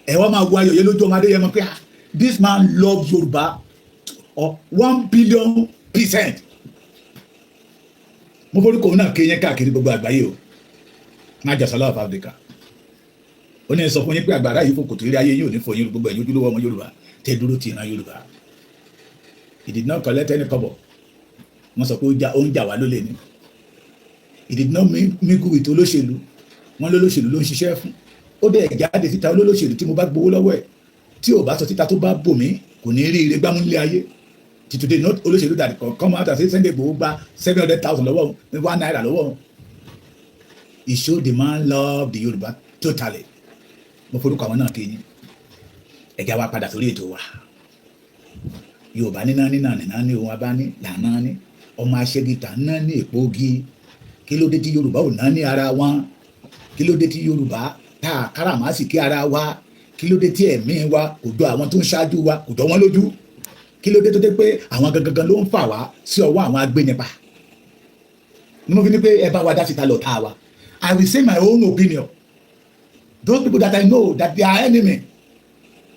ẹ wá máa wo ayọ̀ yẹn lójú ọmọ Adéyẹmọ pé this man loves Yorùbá 1,000,000,000%. mo forúkọ òun náà kéyẹn káàkiri gbogbo àgbáyé o má jà South of Africa ó ní sọ fún yín pé àgbàrá yìí fòkòtò eré ayé yóò ní fún yín gbogbo ẹ̀yin ojúlówó ọmọ Yorùbá tẹ dúró ti ìran Yorùbá. He did not collect any kọ́bọ̀ wọ́n sọ pé ó ń jà wá lólè ni. He did not mingle with olóṣèlú wọ́n lólóṣèlú ló ń ṣiṣẹ́ fún. Ó dẹ̀ jáde síta olólóṣèlú tí mo bá gbowó lọ́wọ́ ẹ̀ tí ò bá sọ síta tó bá bò mí kò ní rí ire gbámú nílé ayé. Till today not olóṣèlú that come out and say Sunday Igboho gba 700,000 lọ́wọ́ #1 lọ́wọ́. He showed the man love the Yorùbá totally. Mo forúkọ àwọn náà kéyìn ẹ̀já wa padà sórí ètò wa. Yorùbá nínà ní ohun abá ní lànà ní ọmọ aṣẹ́gìtà náà ní èpo ogi. Kí ló dé tí Yorùbá ò náà ní ara wọn? Kí ló dé tí Yorùbá tá a káràmásìkí ara wa? Kí ló dé tí ẹ̀mí wa kò jọ àwọn tó ń ṣáájú wa kò jọ wọ́n lójú? Kí ló dé tó dé pé àwọn gangan ló ń fà wá sí ọwọ́ àwọn agbénipa? Ní mo fi ní pé ẹ bá wa dá síta lọ tá a wa. I will say my own opinion. Those people that I know that they are enemy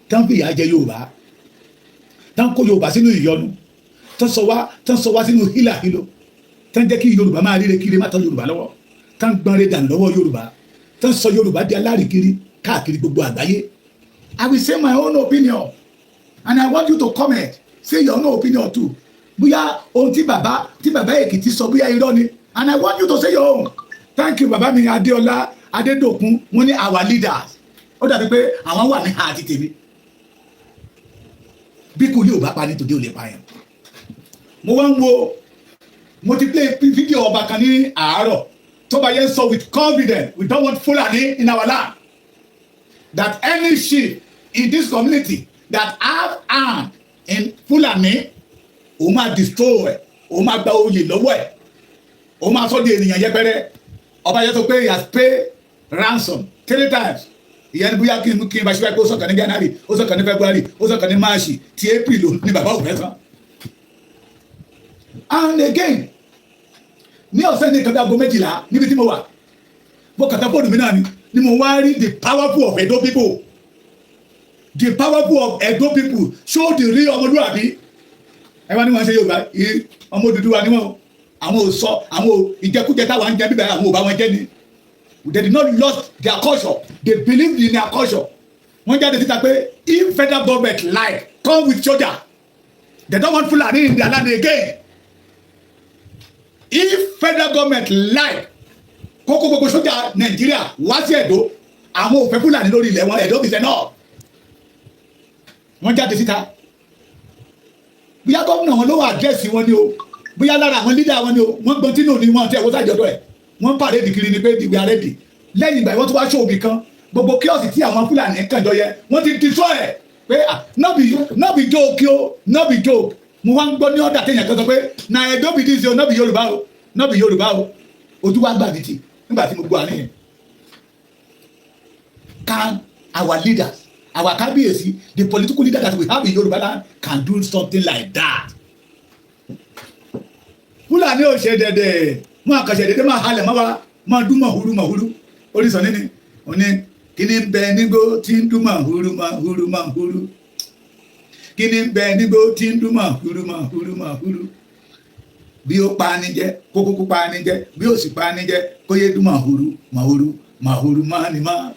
tán fi ìyà jẹ Yorùbá tán kó Yorùbá sínú ìyọnu tán sọ wá sínú hílàhílo tán jẹ́ kí Yorùbá máa ríre kiri má tán Yorùbá lọ́wọ́ tán gbọ́nre dànù lọ́wọ́ Yorùbá tán sọ Yorùbá di alárìkiri káàkiri gbogbo àgbáyé. I will say my own opinion and I want you to comment say your own opinion too. Bóyá ohun tí bàbá Èkìtì sọ bóyá irọ́ ni and I want you to say your own. Thank you bàbá mi Adéọlá Adédòkun wọ́n ní our leaders ó dàbí pé àwọn wà ní àti tèmi bí kò yóò bá pa ní tòde ò lè pa yẹn. Mo wá ń wo mo ti play fídíò ọba kan ní àárọ̀ tó bá yẹn sọ with confidence we don't want Fulani in our land that any chief in this community that have hand in Fulani òun máa destroy òun máa gba oyè lọ́wọ́ ẹ̀ òun máa sọ di ènìyàn yẹpẹrẹ. Ọba yẹn sọ pé he has paid ransom 3 times. Ìyẹn bóyá kí n bá ṣíwájú pé ó sọ̀kan ní January ó sọ̀kan ní February ó sọ̀kan ní March ti April ní bàbá òun fẹ́ san. And again ní ọ̀sẹ̀ ní kankan aago 12 níbi tí mo wà mo kàtà fóònù mi náà ni mo wá rí the powerful of Edo people. The powerful of Edo people show the real ọmọlúwàbí. Ẹ wá ní wọn ṣe Yorùbá ọmọ Odùduwà ni wọn àwọn ò sọ àwọn ìjẹkújẹ táwọn ń jẹ bíbẹ àwọn ò bá wọn jẹ ni. They did not lose their culture. They believed in their culture. Wọ́n jáde síta pé if federal government like come with soldier, they don't want Fulani in their land again. If federal government like kókó gbogbo sójà Nàìjíríà wá sí Ẹdó, àwọn ò fẹ́ Fulani lórí ilẹ̀ wọn Ẹdó bìí sẹ́ náà. Wọ́n jáde síta. Bóyá gómìnà wọn ló wà àdírẹ́sì wọn ni o. Bóyá lára àwọn lídà wọn ni o. Wọ́n gbọ́n tí nù ní wọn tí ẹ̀wọ́n sàjọ́dọ̀ ẹ̀. Wọ́n pàdé ìdìkiri ni pé we are ready. Lẹ́yìn ìgbà wọ́n tún wá ṣòwò kan gbogbo kíọ̀sì tí àwọn Fúlàní kànjọ yẹ wọ́n ti destroy ẹ̀ pé no be joke o no be joke. Mo wá ń gbọ́ ní ọ̀dà téèyàn kan sọ pé na Edo be this o no be Yorùbá o no be Yorùbá o ojú wa gbà bìtì nígbà tí mo gbọ́ àárín yẹn. Can our leaders our kábíyèsí the political leader that we have in Yorùbá land can do something like that? Fúlàní ò ṣe dẹ̀dẹ̀ mú àkàṣẹ dédé máa halẹ̀ máa dún màhúrú oríṣan níní òní kíní ń bẹ nígbó tí ń dún màhúrú kíní ń bẹ nígbó tí ń dún màhúrú bí ó pa ni jẹ kókókó pa ni jẹ bí ó sì pa ni jẹ kó yé dún màhúrú máa ni máa.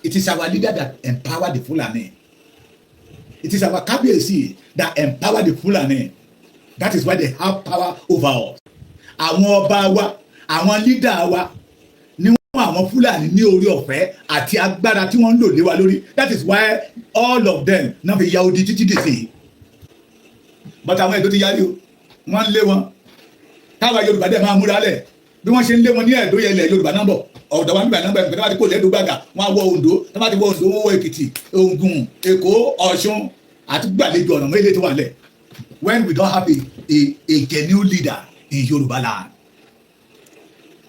It is our leader that empower the Fulani. It is our kábíyèsí that empower the Fulani. That is why they have power over us. Àwọn ọba wa àwọn lídà wa ni wọ́n àwọn Fúlàní ní orí ọ̀fẹ́ àti agbára tí wọ́n ń lò lé wa lórí. That is why all of them náà fi ya odi títí dè sí. But àwọn Ẹdó ti yarí o wọ́n ń lé wọn táwa Yorùbá dẹ̀ máa múra lẹ̀ bí wọ́n ṣe ń lé wọn ní Ẹdó yẹn lẹ̀ Yorùbá náà bọ̀ ọ̀dọ̀ wa nígbà náà bẹ̀rẹ̀ nígbà tí kò lẹ́dọ̀ gbàgà wọ́n á wọ Oǹdó tí wọ́n ti wọ Oǹdó wọ́n wọ Èkìtì Ògùn Èkó Ọ̀ṣun àti gbàlejò ọ̀nà mẹ́lẹ̀ tó wà lẹ̀. When we don't have a genuine leader in Yorùbá land.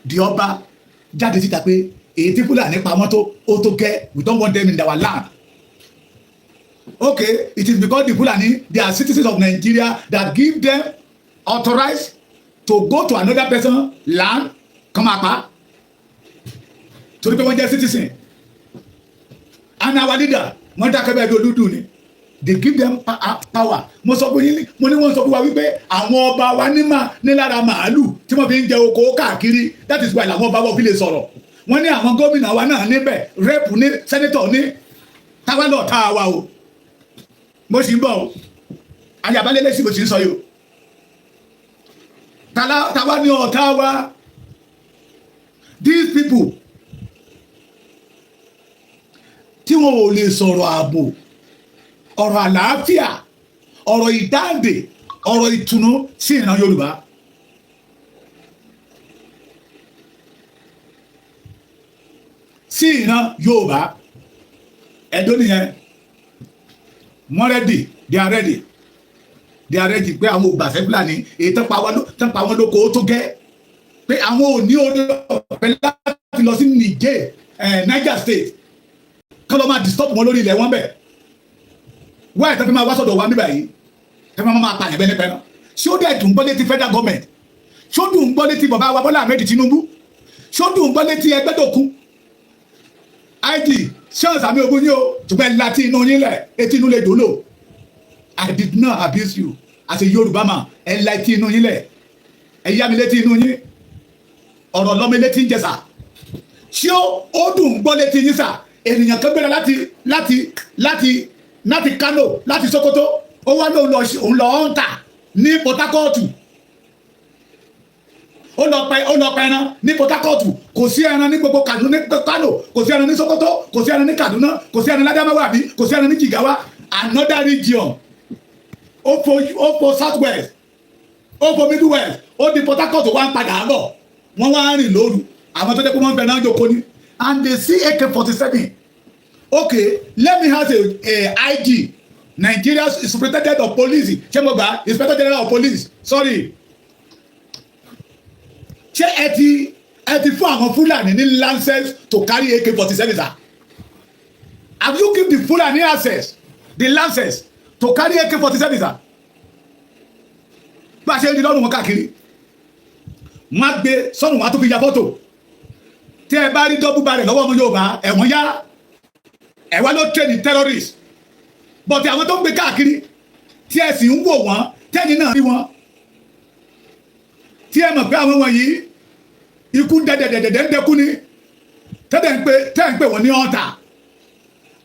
The ọba jáde síta pé èyí tí Fúlàní pamọ́ tó ó tó gẹ́ we don't want them in our land. Okay, it is because the Fulani they are citizens of Nigeria that give them authorized to go to another person land come apa torí pé wọ́n jẹ́ citizen and and our leader wọ́n dákẹ́ bẹ́ẹ̀ bí olúdù ni they give them power. Mo sọ fún yín mo ní wọ́n sọ fún wa wípé àwọn ọba wa ní lára màálù tí wọ́n fi ń jẹ oko káàkiri, that is why làwọn ọba wa fi lè sọ̀rọ̀. Wọ́n ní àwọn gómìnà wa náà níbẹ̀, rẹ́pù ní sẹ́nítọ̀ ní, táwa lọ tá a wa o. Mo sì ń bọ̀ o, ayabalẹ̀ sí mo sì ń sọ yìí o. Táwa ní ọ̀tá wa, these people tí wọn ò lè sọ̀rọ̀ ààbò, ọ̀rọ̀ àlàáfíà, ọ̀rọ̀ ìdáǹdè, ọ̀rọ̀ ìtùnú sí ìran Yorùbá. Sí ìran Yorùbá. Ẹ̀dọ́ nìyẹn. Wọ́n ready, they are ready. They are ready pé àwọn ògbàfẹ́ Fúlàní èyí tán pa wọn lóko tó gẹ́. Pé àwọn ò ní orí ọ̀fẹ́ láti lọ sí Niger State. Kọ́ lọ́ máa disturb wọn lórí ilẹ̀ wọn bẹ̀. Why tẹ́fẹ́ máa wá sọ̀dọ̀ wa níbà yìí? Tẹ́fẹ́ máa pa ẹ̀bẹ́ nípẹ́ náà. Ṣé ó dẹ̀ dùn gbọ́ létí federal government? Ṣé ó dùn gbọ́ létí bàbá wa Bọ́lá Ahmed Tinubu? Ṣé ó dùn gbọ́ létí Ẹgbẹ́dọ̀kun? IG ṣé Sàmí Ogun yín o, ṣùgbọ́n láti inú yín lẹ̀, etí inú lè dòlò. I did not abuse you as a Yorùbá man. Ẹ láti inú yín lẹ̀. Ẹ yá mi létí inú yín. Ọ̀rọ̀ lọ́mọ létí ń jẹ sà. Ṣé ó dùn gbọ́ létí yín sà? Ènìyàn kan gbéra láti Kano, láti Sokoto, ó wá lóun lọ ọ̀ǹtà ní Port Harcourt. Ó lọ pẹran ní Port Harcourt. Kò sí ẹran ní gbogbo Kano, kò sí ẹran ní Sokoto, kò sí ẹran ní Kaduna, kò sí ẹran ní Adamawa àbí, kò sí ẹran ní Jigawa. Another region. Ó fò South West, ó fò Middle West, ó di Port Harcourt wá ń padà bọ̀. Wọ́n wá rìn lóru. Àwọn tó jẹ́ pé wọ́n fẹ́ náà jókòó ní. And they see AK-47. Okay, let me have a IG, Nigeria's Superintendent of Police, Chemoga, Inspector General of Police. Sorry. Ṣé ẹ ti fún àwọn Fúlàní ní license to carry AK-47, sir? Have you given the Fulani the license to carry AK-47, sir? Bá a ṣe ń di lọ́rùn wọn káàkiri. Wọ́n á gbé sọ́nù wọn á tó fi ya fọ́tò. Tí ẹ bá rí dọ́bù balẹ̀ lọ́wọ́ ọmọ Yorùbá, ẹ̀wọ̀n yá. Ẹ̀wọ̀n ló train terrorist. But àwọn tó ń gbé káàkiri tí ẹ sì ń wò wọ́n, tẹ́ni náà rí wọn. Tí ẹ mọ̀ pé àwọn wọ̀nyí ikú dẹ̀dẹ̀dẹ̀dẹ̀ ń dẹkú ni. Tẹ́ ń pè wọ́n ní ọ̀tá.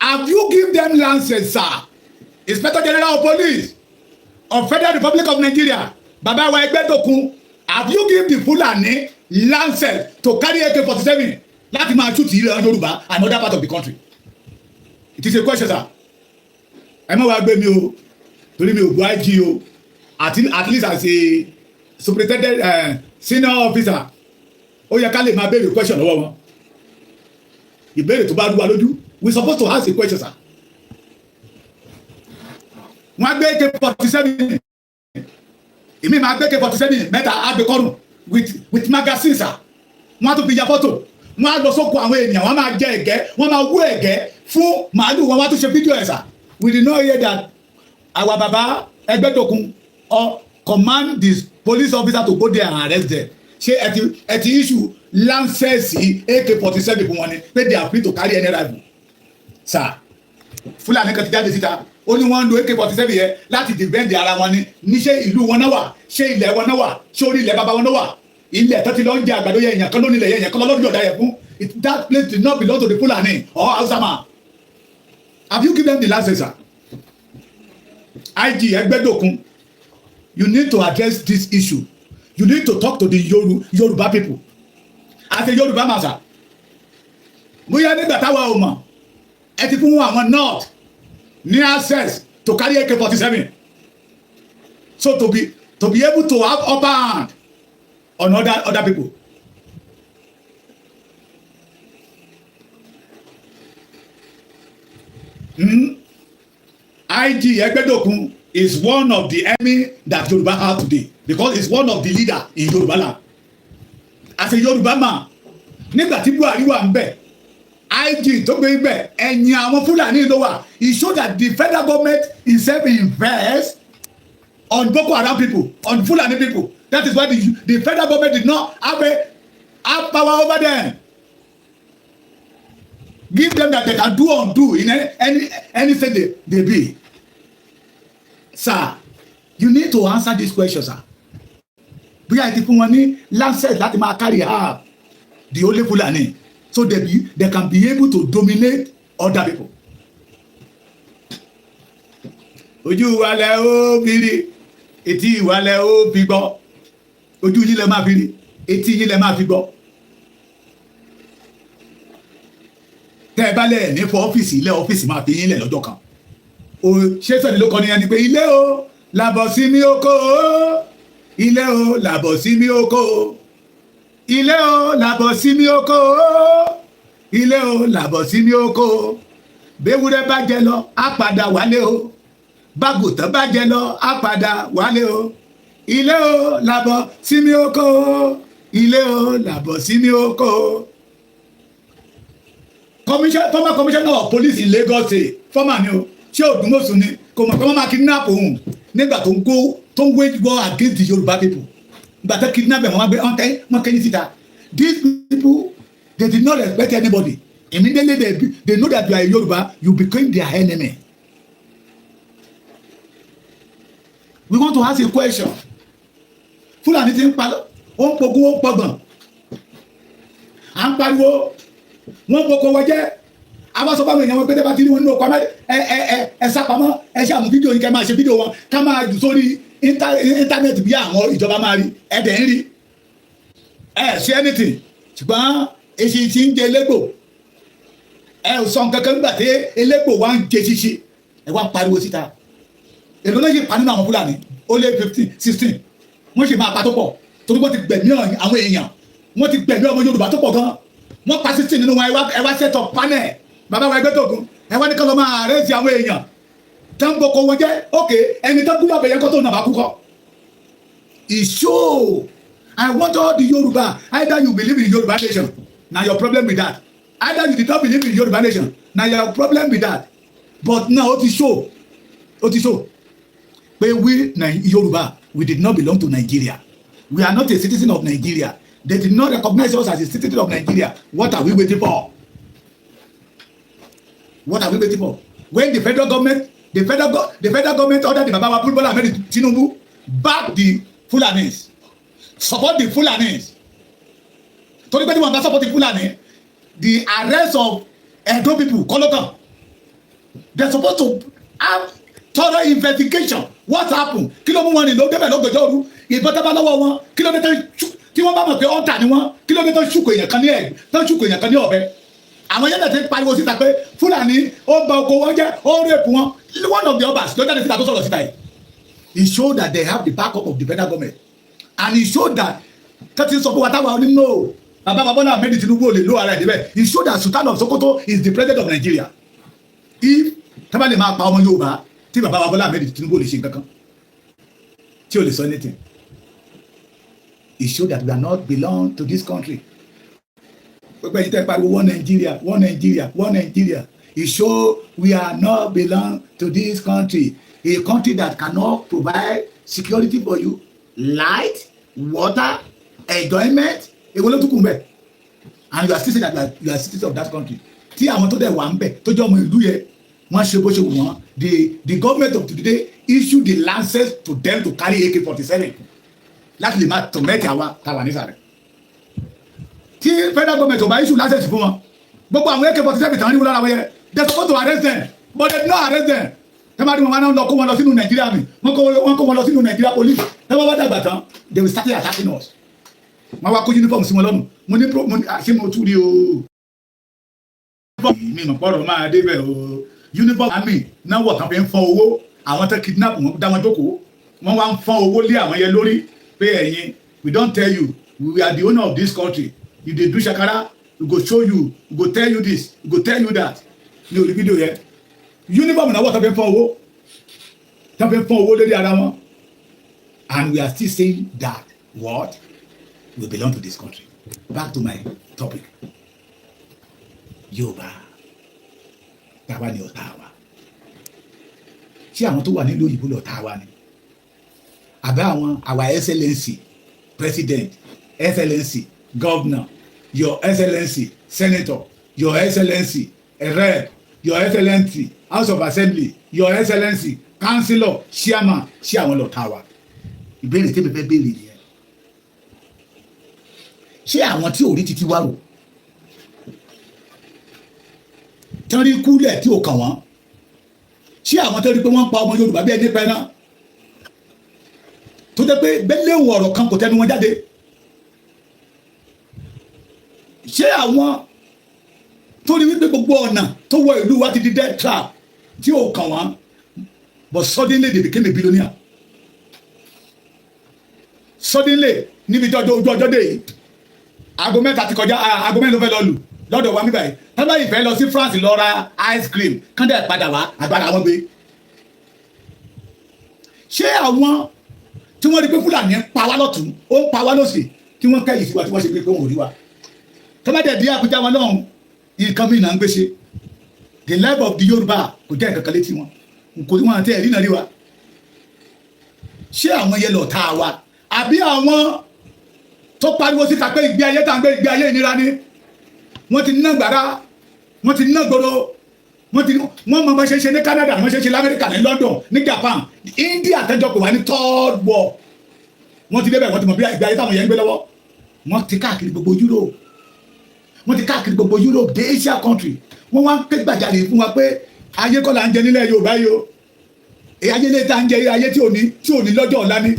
Have you given them license, sir? Inspector General of Police of Federal Republic of Nigeria, Baba wa Ẹgbẹ́dọ̀kun, have you given the Fulani license to carry AK-47 láti máa shoot ìran Yorùbá and other part of the country? It is a question, sir. Ẹ má wá gbé mi o, torí mi ò bu IG o, at least as a superintendent senior officer, ó yẹ ká lè máa béèrè question lọ́wọ́ wọn. Ìbéèrè tó bá rú wa lójú, we supposed to ask a question, sir. Wọ́n gbé AK-47, èmi máa gbé AK-47 mẹ́ta agbẹ́kọ́rùn with magazine, sir. Wọ́n á tún fi ya fọ́tò, wọ́n á lọ sóko àwọn ènìyàn, wọ́n máa jẹ ẹ̀gẹ́, wọ́n máa wú ẹ̀gẹ́ fún màálù, wọ́n wá tún ṣe fídíò ẹ̀, sir. We did not hear that our Baba Ẹgbẹ́dọ̀kun command this police officer to go there and arrest them. Ṣé ẹ ti issue license AK-47 fún wọn ni pé they are free to carry any rifle, sir? Fúlàní kan ti jáde síta, ó ní wọ́n ń lo AK-47 yẹn láti defend ara wọn ní ṣé ìlú wọn náà wà, ṣé ilẹ̀ wọn náà wà, ṣé orí ilẹ̀ bàbá wọn náà wà. Ilẹ̀ tó ti lọ ń jẹ àgbàdo yẹn, èèyàn kan ló nílẹ̀ yẹn, èèyàn kan lọ́dún ọ̀dà yẹn fún. That place did not belong to the Fulani or Hausa man. Have you given them the license, sir? IG Ẹgbẹ́dọ̀kun, you need to address this issue. You need to talk to the Yoruba people. As a Yoruba man, sir. Bóyá nígbà táwa ò mọ̀, ẹ ti fún àwọn North ní access to carry AK-47. So to be able to have upper hand on other people. IG Ẹgbẹ́dọ̀kun is one of the enemy that Yoruba have today because he's one of the leader in Yoruba land. As a Yoruba man, nígbà tí Buhari wà ń bẹ̀, IG tó gbé bẹ̀, ẹ̀yìn àwọn Fúlàní ló wà. It shows that the federal government itself invest on Boko Haram people, on Fulani people. That is why the federal government did not have power over them. Give them that they can do undo in anything they be. Sir, you need to answer this question, sir. Bí a ti fún wọn ní lancet láti máa carry out the only Fulani, so they can be able to dominate other people. Ojú wa lẹ ó fi rí, etí wa lẹ ó fi gbọ́. Ojú yín lẹ máa fi rí, etí yín lẹ máa fi gbọ́. Tẹ́ ẹ bá lẹ̀ ní fọ ọ́fíìsì, ilé ọ́fíìsì máa fi yín lẹ̀ lọ́jọ́ kan. O ṣé sọ̀rọ̀ ló kọ́ ni ẹni pé ilé o làbọ̀ sí mi oko o, ilé o làbọ̀ sí mi oko o, ilé o làbọ̀ sí mi oko o, ilé o làbọ̀ sí mi oko o. Béwúrẹ́ bá jẹ lọ á padà wálé o, bágùtàn bá jẹ lọ á padà wálé o. Ilé o làbọ̀ sí mi oko o, ilé o làbọ̀ sí mi oko o. Former commissioner of police in Lagos State, former ni o, ṣé Ògúnmọ̀sù ni kò mọ̀ pé wọ́n máa kidnap òun nígbà tó ń wage war against the Yoruba people. Ìgbà tó kidnap ẹ̀ wọ́n gbé wọ́n kẹ́yìn síta. These people, they did not respect anybody. Immediately they know that you are a Yoruba, you became their enemy. We want to ask a question. Fúlàní ti ń pa ó ń pogun ó ń pọgbọ̀n. À ń pariwo wọ́n boko wọ́n jẹ́ àwọn sọ fáwọn èèyàn wọn pé tẹ́ bá ti rí wọn nínú ọkọ̀ ẹ sápamọ́ ẹ ṣe àmú fídíò yìí kẹ́ máa ṣe fídíò wọn ká máa jù sórí íńtánẹ́ẹ̀tì bí àwọn ìjọba máa rí ẹ̀dẹ̀ ń rí ẹ ṣe anything ṣùgbọ́n èsì ti ń jẹ elégbò ẹ ò sọ nǹkan kan nígbà tí elégbò wa ń jẹ ṣíṣe ẹ wá ń pariwo síta èlò náà ṣe pa nínú àwọn Fúlàní ó lé 15-16 wọ́n ṣe máa pa tó pọ̀ torí wọ́n ti gbẹ̀mí àwọn èèyàn wọ́n ti gbẹ̀mí ọmọ Yorùbá tó pọ̀ gan wọ́n pa 16 nínú wọn ẹ wá set up panel bàbá wa ẹgbẹ́ tógun ẹ wá ní kọ́ lọ́ máa arrest àwọn èèyàn tó ń boko wọn jẹ́ ok ẹni tó kúrò àbẹ̀yẹ kọ́ tó nà bá kú kọ́. Ìṣó I want all the Yoruba, either you believe in Yoruba nation na your problem with that, either you did not believe in Yoruba nation na your problem with that, but now ó ti show pé we Yoruba we did not belong to Nigeria, we are not a citizen of Nigeria, they did not recognize us as a citizen of Nigeria. What are we waiting for? What are we waiting for? When the federal government ordered the Baba Bola Ahmed Tinubu back the Fulanis, support the Fulanis. Torí pé wọ́n bá support the Fulani, the arrest of Edo people, Kolokan, they're supposed to have thorough investigation. What happened? Kí ló mú wọn ní ló débẹ̀ lọ́gọ̀jọ́ òru? Ìbọn tó bá lọ́wọ́ wọn, kí ló dé tí wọ́n bá mọ̀ pé ọ̀tá ni wọ́n, kí ló dé tó ṣùkò èèyàn kan ní ọ̀bẹ. Àwọn yẹn ti pariwo síta pé Fúlàní ó gba oko wọn jẹ́ ó rèpù wọn. One of the obas ló jáde síta tó sọ̀rọ̀ síta yìí. He showed that they have the backup of the federal government, and he showed that tẹ́tí sọ fún wa táwa ní no bàbá Bọ́lá Ahmed Tinubu ò lè lo ara ẹ̀ débẹ̀. He showed that Sultan of Sokoto is the president of Nigeria. If tábà lè máa pa ọmọ Yorùbá tí bàbá Bọ́lá Ahmed Tinubu ò lè ṣe nǹkan kan tí ò lè sọ anything. He showed that we are not belong to this country. Pẹ̀pẹ́ yìí tẹ́ pariwo one Nigeria, one Nigeria, one Nigeria. He show we are not belong to this country, a country that cannot provide security for you, light, water, enjoyment. Èwo ló tún kù mbẹ̀? And you are still saying that you are citizens of that country. Tí àwọn tó dẹ̀ wà ń bẹ̀ tó jẹ́ ọmọ ìlú yẹn wọ́n ṣe bó ṣe wù wọ́n. The government of today issued the license to them to carry AK-47 láti lè máa tọ̀mẹ́tì àwa táwa nísàlẹ̀. Tí federal government ò bá issue license fún wọn gbogbo àwọn AK-47 tàn ní wọn lára wọn yẹn they supposed to arrest them but they did not arrest them. Tẹ́ bá rí wọn náà lọ kó wọn lọ sínú Nàìjíríà mi wọ́n kó wọn lọ sínú Nàìjíríà police tẹ́ wọ́n bá dàgbà tán they will start attacking us. Wọ́n wá kó uniform sí wọn lọ́rùn mo ní ṣé mo tún rí o. mi mọ̀ pọ̀rọ̀ máa débẹ̀ o uniform army náà wọ̀ kàn fi ń fọ́n owó àwọn tó kidnap wọn dá wọn jókòó wọ́n wá ń fọ́n owó lé àwọn yẹn lórí pé ẹ̀yin we don tell you we are the owner of this country you dey do shakara we go show you we go tell you this we go tell you that ní orí fídíò yẹn uniform náà wọ̀ tó fi ń fọ́n owó lórí ara wọn and we are still saying that what we belong to this country. Back to my topic. Yorùbá táwa ni ọ̀tá wa ṣé àwọn tó wà nílùú òyìnbó lọ̀tá wa ni àbẹ́ àwọn our excellency president excellency governor your excellency senator your excellency a rep, your excellency, house of assembly, your excellency, councillor, chairman, ṣé àwọn lọ̀tá wa? Ìbéèrè tí mi fẹ́ béèrè nìyẹn. Ṣé àwọn tí ò rí títí wá rò tí wọ́n rí kúlẹ̀ tí ò kàn wọ́n? Ṣé àwọn tó rí pé wọ́n ń pa ọmọ Yorùbá bí ẹni pẹ́ràn tó jẹ́ pé bẹ́lẹ̀ ọ̀rọ̀ kan kò tẹnu wọn jáde? Ṣé àwọn tó rí wípé gbogbo ọ̀nà tó wọ ìlú wa ti di death trap tí ò kàn wọ́n, but suddenly they became a billionaire? Suddenly níbi ojú ọjọ́ dé yìí aago mẹ́ta ti kọjá, aago mẹ́rin ló fẹ́ lọ lù lọ́dọ̀ wa níbàyìí. tábà ìfẹ́ lọ sí France lọ ra ice cream kán dẹ̀ padà wá agbára wọn gbé. ṣé àwọn tí wọ́n rí pé Fúlàní ń pa wá lọ́tún ó ń pa wá lọ́sì tí wọ́n kẹ́yìn sí wa tí wọ́n ṣe pé wọ́n ò rí wa? tábà dẹ̀ di Àbújá wọn náà nǹkan mìíràn náà ń gbé ṣe. The life of the Yorùbá kò jẹ́ nǹkan kan létí wọn, kò ní wọn àti ẹ̀rí náà rí wa. ṣé àwọn yẹn lọ̀tá wa àbí àwọn tó pariwo síta pé ìgbé ayé tá ń gbé ìgbé ayé ìnira ni? wọ́n ti ná gbàrà, wọ́n ti ná gbòòrò, wọ́n mọ bá ṣe ṣe ní Canada, wọ́n ṣe ṣe lamẹ́ríkà, ní London, ní Japan, India tẹ́jọ́ pé wà ní third world. wọ́n ti débẹ̀, wọ́n ti mọ̀ bí ìgbé ayé táwọn yẹn ń gbé lọ́wọ́. wọ́n ti káàkiri gbogbo Europe, wọ́n ti káàkiri gbogbo Europe dé Asia country. wọ́n wá ń pé gbàjarè fún wa pé ayé kọ́ là ń jẹ nílẹ̀ Yorùbá yìí o. ayé lè ta ń jẹ ayé tí ò ní lọ́jọ́ ọ̀la ni.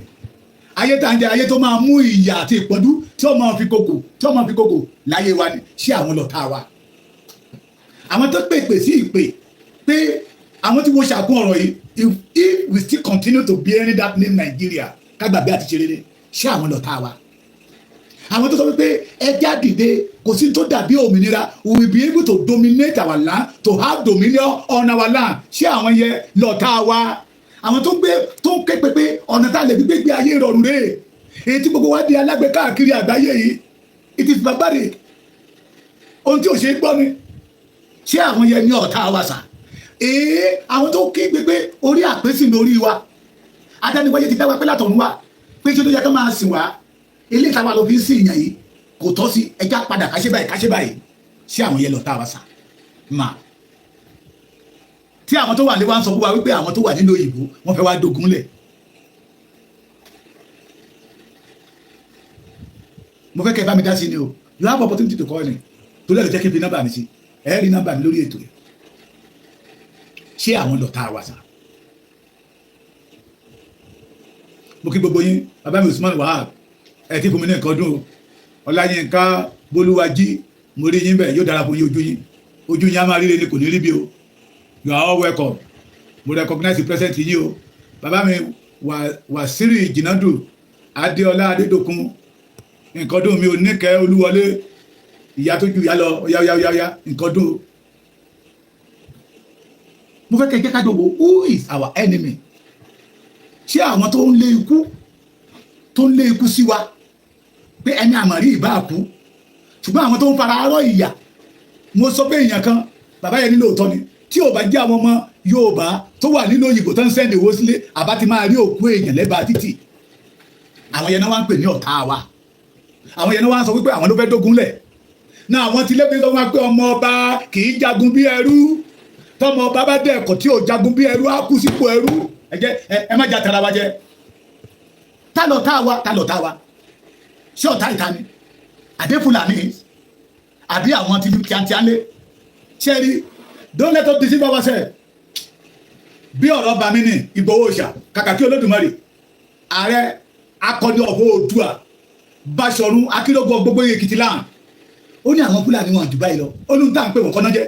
ayé tá ń jẹ ayé tó máa mú ìyà àti ìpọ́njú tí ó máa fi kókò láyé wa ni. ṣé àwọn lọ̀tá wa? àwọn tó pèpè sí ìpè pé àwọn tí wọ́n ṣàkún ọ̀rọ̀ yìí, if we still continue to bearing that name Nigeria, kágbàgbé àti ṣe rere, ṣé àwọn lọ̀tá wa? àwọn tó sọ pé ẹjẹ́ àdìde kò sí tó dàbí òmìnira, we will be able to dominate our land, to have dominion on our land, ṣé àwọn yẹn lọ̀tá wa? àwọn tó ń ké pépé ọ̀nà tá a lè fi gbégbé ayé ìrọ̀rùn rè èyí tí gbogbo wa di alágbé káàkiri àgbáyé yìí, it is barbaric, ohun tí ò ṣe é gbọ́ ni. ṣé àwọn yẹn ní ọ̀tá wa sà? àwọn tó ké pépé orí àpèsè lórí wa, adániwáyé ti dá wa pé látọ̀run wa pé ṣé ló yẹ ká máa sìn wá, ilé ìtawà ló fi ń sìn yàn yìí kò tọ́ sí, ẹja padà káṣẹ́ báyìí. ṣé àwọn yẹn lọ̀tá wa sà? tí àwọn tó wà ní wa ń sọ fún wa wípé àwọn tó wà nínú òyìnbó wọ́n fẹ́ wá dogun lẹ̀. mo fẹ́ kẹ́ bá mi dá sí ni o, you have opportunity to call me, torí ẹ̀ lè jẹ́ kí n fi nọ́mbà mi sí, ẹ̀ rí nọ́mbà mi lórí ètò yìí. ṣé àwọn lọ̀tá wa sà? mo kí gbogbo yín, bàbá mi Usman Wahab, ẹ ti fún mi ní nǹkan ọdún o. Ọláyínká Bolúwájí, mo rí yín bẹ́ẹ̀, yóò dára fún yín, ojú yín á máa ríre ni, kò ní rí bí o. You are all welcome. Mo recognize the present yìí o. Bàbá mi Wàsíìrì Jìnàdù Adéọlá Adédòkun, nǹkan dùn mi ò níkẹ́ Olúwọlé, ìyá tó ju ìyá lọ, ọ̀yá nǹkan dùn. mo fẹ́ kẹ́ jẹ́ ká dòwò who is our enemy. ṣé àwọn tó ń lé ikú sí wa pé ẹni àmọ̀rí ìbá kú, ṣùgbọ́n àwọn tó ń fara arọ́ ìyà. mo sọ pé èèyàn kan bàbá yẹn nílò òótọ́ ni, tí ò bá jẹ́ àwọn ọmọ Yorùbá tó wà nínú òyìnbó tó ń sẹ́ndì owó sílé, àbá ti máa rí òkú èèyàn lẹ́bàá títì. àwọn yẹn náà wá ń pè ní ọ̀tá wa, àwọn yẹn náà wá ń sọ wípé àwọn ló fẹ́ dógun lẹ̀. náà àwọn ti lébí lọ́wọ́ pé ọmọ ọba kì í jagun bí ẹrú, tọmọ ọba bá dẹ̀ ẹ̀kọ́ tí ò jagun bí ẹrú á kú sípò ẹrú. ẹ má jà tara wa jẹ. ta lọ̀tá wa? ṣé ọ̀tá ìta ni? àdé Fúlàní àbí àwọn ti kíátíá lé? ṣẹ́rí, don't let us deceive ourselves. bí ọ̀rọ̀ bá mi ní Ìgbòho Òòṣà, kàkà kí Olódùmarè, ààrẹ akọni ọ̀bọ Oòduà, Báṣọ̀run Akínlógún gbogbo Èkìtì láàrín, ó ní àwọn Fúlàní wọn jù báyìí lọ. ó ní tá à ń pè wọ́n kọ́ná jẹ́.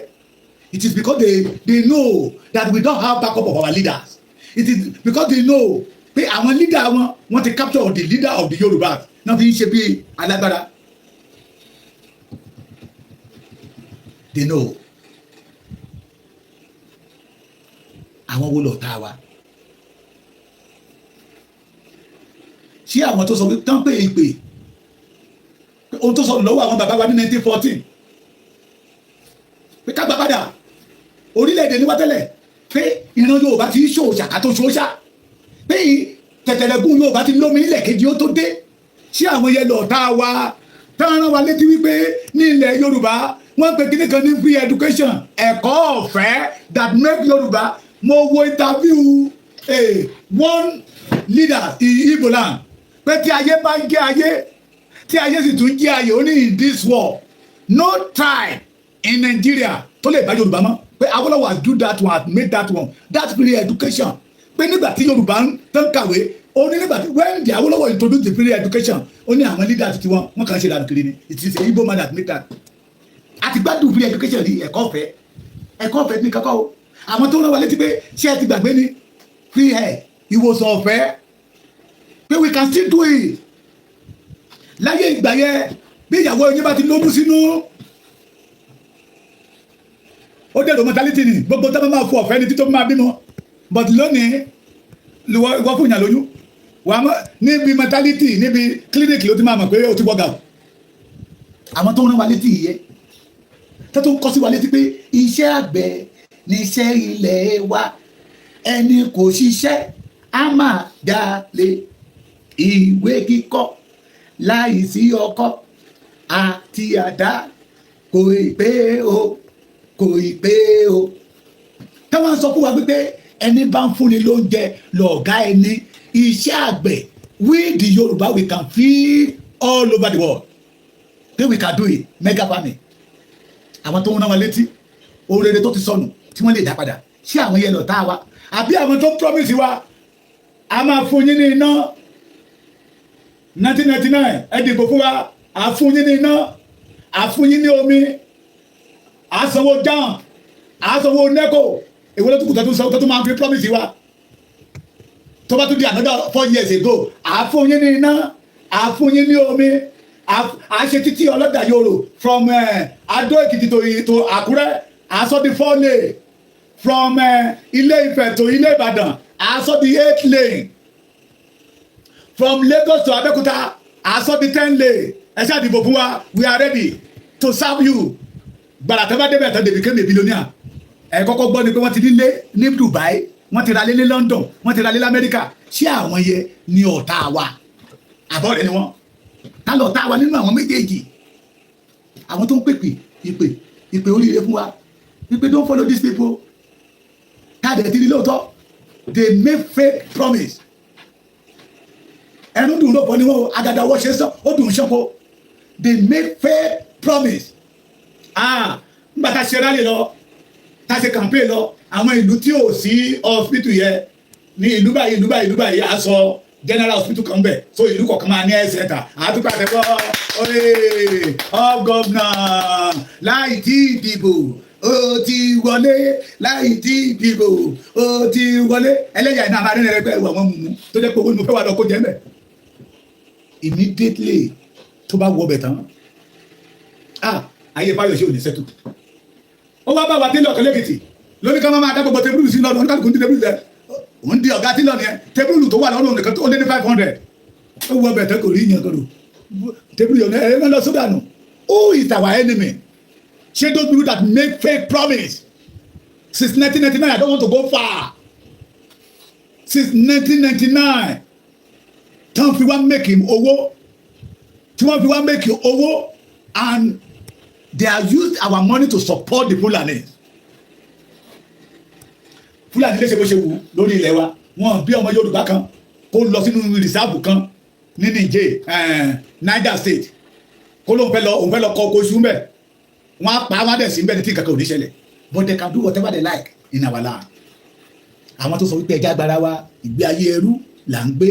It is because they know that we don't have backup of our leaders. It is because they know pé àwọn leader wọn ti capture the leader of the Yorùbá náà fi ń ṣe bí alágbára. They know. àwọn wo lọ̀tá wa? ṣé àwọn tó sọ pé tán pé ìpè ohun tó sọ lọ́wọ́ àwọn bàbá wa ní 1914 pé ká gbà padà orílẹ̀-èdè ní wá tẹ́lẹ̀, pé ìran Yorùbá ti ṣòṣà ká tó ṣòṣà, pé tẹ̀tẹ̀lẹ̀gún Yorùbá ti lómi ilẹ̀ kejì ó tó dé. ṣé àwọn yẹn lọ̀tá wa? táwọn rán wa létí wípé ní ilẹ̀ Yorùbá wọ́n pe kíní kan ní free education, ẹ̀kọ́ ọ̀fẹ́ that make Yorùbá. Mo wo interview one leader Igbo land pé tí ayé bá ń jẹ́ ayé tí ayé sì tún jẹ́ ayé ó ní in this world no tribe in Nigeria tó lè bá Yorùbá mọ́ pé Awolowo has do that one has made that one that free education pé nígbà tí Yorùbá ń tán kàwé ó ní nígbà tí when the Awolowo introduce the free education ó ní àwọn leaders tí wọ́n kàn ṣe ìlànà kiri ni it is a Igbo man that make that àti gbádùn free education ní ẹ̀kọ́ ọ̀fẹ́ ní kankan o àwọn tó ń rán wa létí pé ṣé ẹ ti gbàgbé ni free hair ìwòsàn ọ̀fẹ́ pé we can still do it láyé ìgbà yẹn bí ìyàwó yín bá ti lóyún sínú ó dẹ̀rọ mortality ni gbogbo tó máa fún ọ̀fẹ́ ni títọ́ máa bímọ but lónìí wọ́n fún ìyàn lóyún níbi mortality níbi clinic ló ti máa mọ̀ pé ó ti wọ́gà àwọn tó ń rán wa létí yẹ tó ń kọ́ sí wa létí pé iṣẹ́ àgbẹ̀ níṣẹ́ ilẹ̀ wa ẹni kò ṣiṣẹ́ á máa jalè ìwé kíkọ́ láì sí ọkọ́ àti àdá kò ì pé o táwọn sọ fún wa pé ẹni bá ń fúnni lóúnjẹ lọ̀gá ẹni iṣẹ́ àgbẹ̀ we the Yorùbá we can feed all over the world then we can do it mega farming àwọn tó ń rán wa létí oore tó ti sọnù tí wọ́n lè dá padà ṣé àwọn yẹn lọ tá wa àbí àwọn tó promise wa a máa fún yín ní iná 1999 ẹ dìbò fún wa a fún yín ní iná a fún yín ní omi a sanwó jam a sanwó neco èwo ló tún kù tó tún máa fi promise wa tó bá tún di another 4 years ago a fún yín ní iná a fún yín ní omi a ṣe títí ọlọ́dà yòrò from Adó Èkìtì to Àkúrẹ́ a sọ di 4 lane from Ilé Ifẹ̀ to Ilé Ìbàdàn a sọ di 8 lane from Lagos to Abẹ́òkúta a sọ di 10 lane ẹ ṣáà dìbò fún wa we are ready to serve you gbàrà tẹ́ bá débẹ̀ tẹ́ dèbí kéde billionaire ẹ kọ́kọ́ gbọ́ ni pé wọ́n ti nílé ní Dubai wọ́n ti ra lé ní London wọ́n ti ra lé ní Amẹ́ríkà ṣé àwọn yẹn ni ọ̀tá wa àbọ̀ rẹ̀ ni wọ́n ká lọ tá wa nínú àwọn méjèèjì àwọn tó ń ìpè oríire fún wa wípé don't follow these people káàdẹ̀ tí ní lóòótọ́ they make fake promise ẹnu dùn lóòpọ̀ ni wọ́n agada ọwọ́ ṣe sọ ó dùn ṣọ́kọ they make fake promise nígbà tá a ṣe rálẹ̀ lọ tá a ṣe campaign lọ àwọn ìlú tí ò sí hospital yẹ ní ìlú báyìí a sọ general hospital kan bẹ̀ so ìlú kọ̀ọ̀kan máa ní health center àtúkọ̀ àtẹ̀kọ́ all governor láì tí ìdìbò ó ti wọlé láì tí ìdìbò ó ti wọlé ẹlẹ́yà iná máa rí ẹgbẹ́ ìwà wọn mú tó jẹ́ pé owó ni mo fẹ́ wà lọ kó jẹ́ mẹ́ immediately tó bá wọ bẹ̀ tán ayé Fáyọ̀ṣe ò ní sẹ́tù ó wá bá wa délé ọ̀kan lẹ́kìtì lórí ká máa dá gbogbo tẹ́bùrù sí lọ́dún oníkàlùkù ní tẹ́bùrù rẹ̀ òun di ọ̀gá tí lọ́nà yẹn tẹ́bùrù tó wà lọ́rùn nìkan tó lé ní 500 ó wọ bẹ̀ tán kò rí ìyẹn kan lò tẹ́bùrù yẹn ẹ̀rẹ́ lọ sódà nù who is our enemy ṣé those people that make fake promise since 1999 I don't want to go far since 1999 tí wọ́n fi wá make him owó tí wọ́n fi wá make him owó and they have used our money to support the Fulani lè ṣe bó ṣe wù lórí ilẹ̀ wa wọn bí ọmọ Yorùbá kan kó lọ sínú rìsáàbù kan ní Niger State kó lóun fẹ́ lọ kọ oko oṣù mbẹ wọn á pa wọn á dẹ̀ sí mbẹ ní tí kankan ò ní ṣẹlẹ̀ but they can do whatever they like in our land. àwọn tó sọ wípé ẹja agbára wa ìgbé ayé ẹrú là ń gbé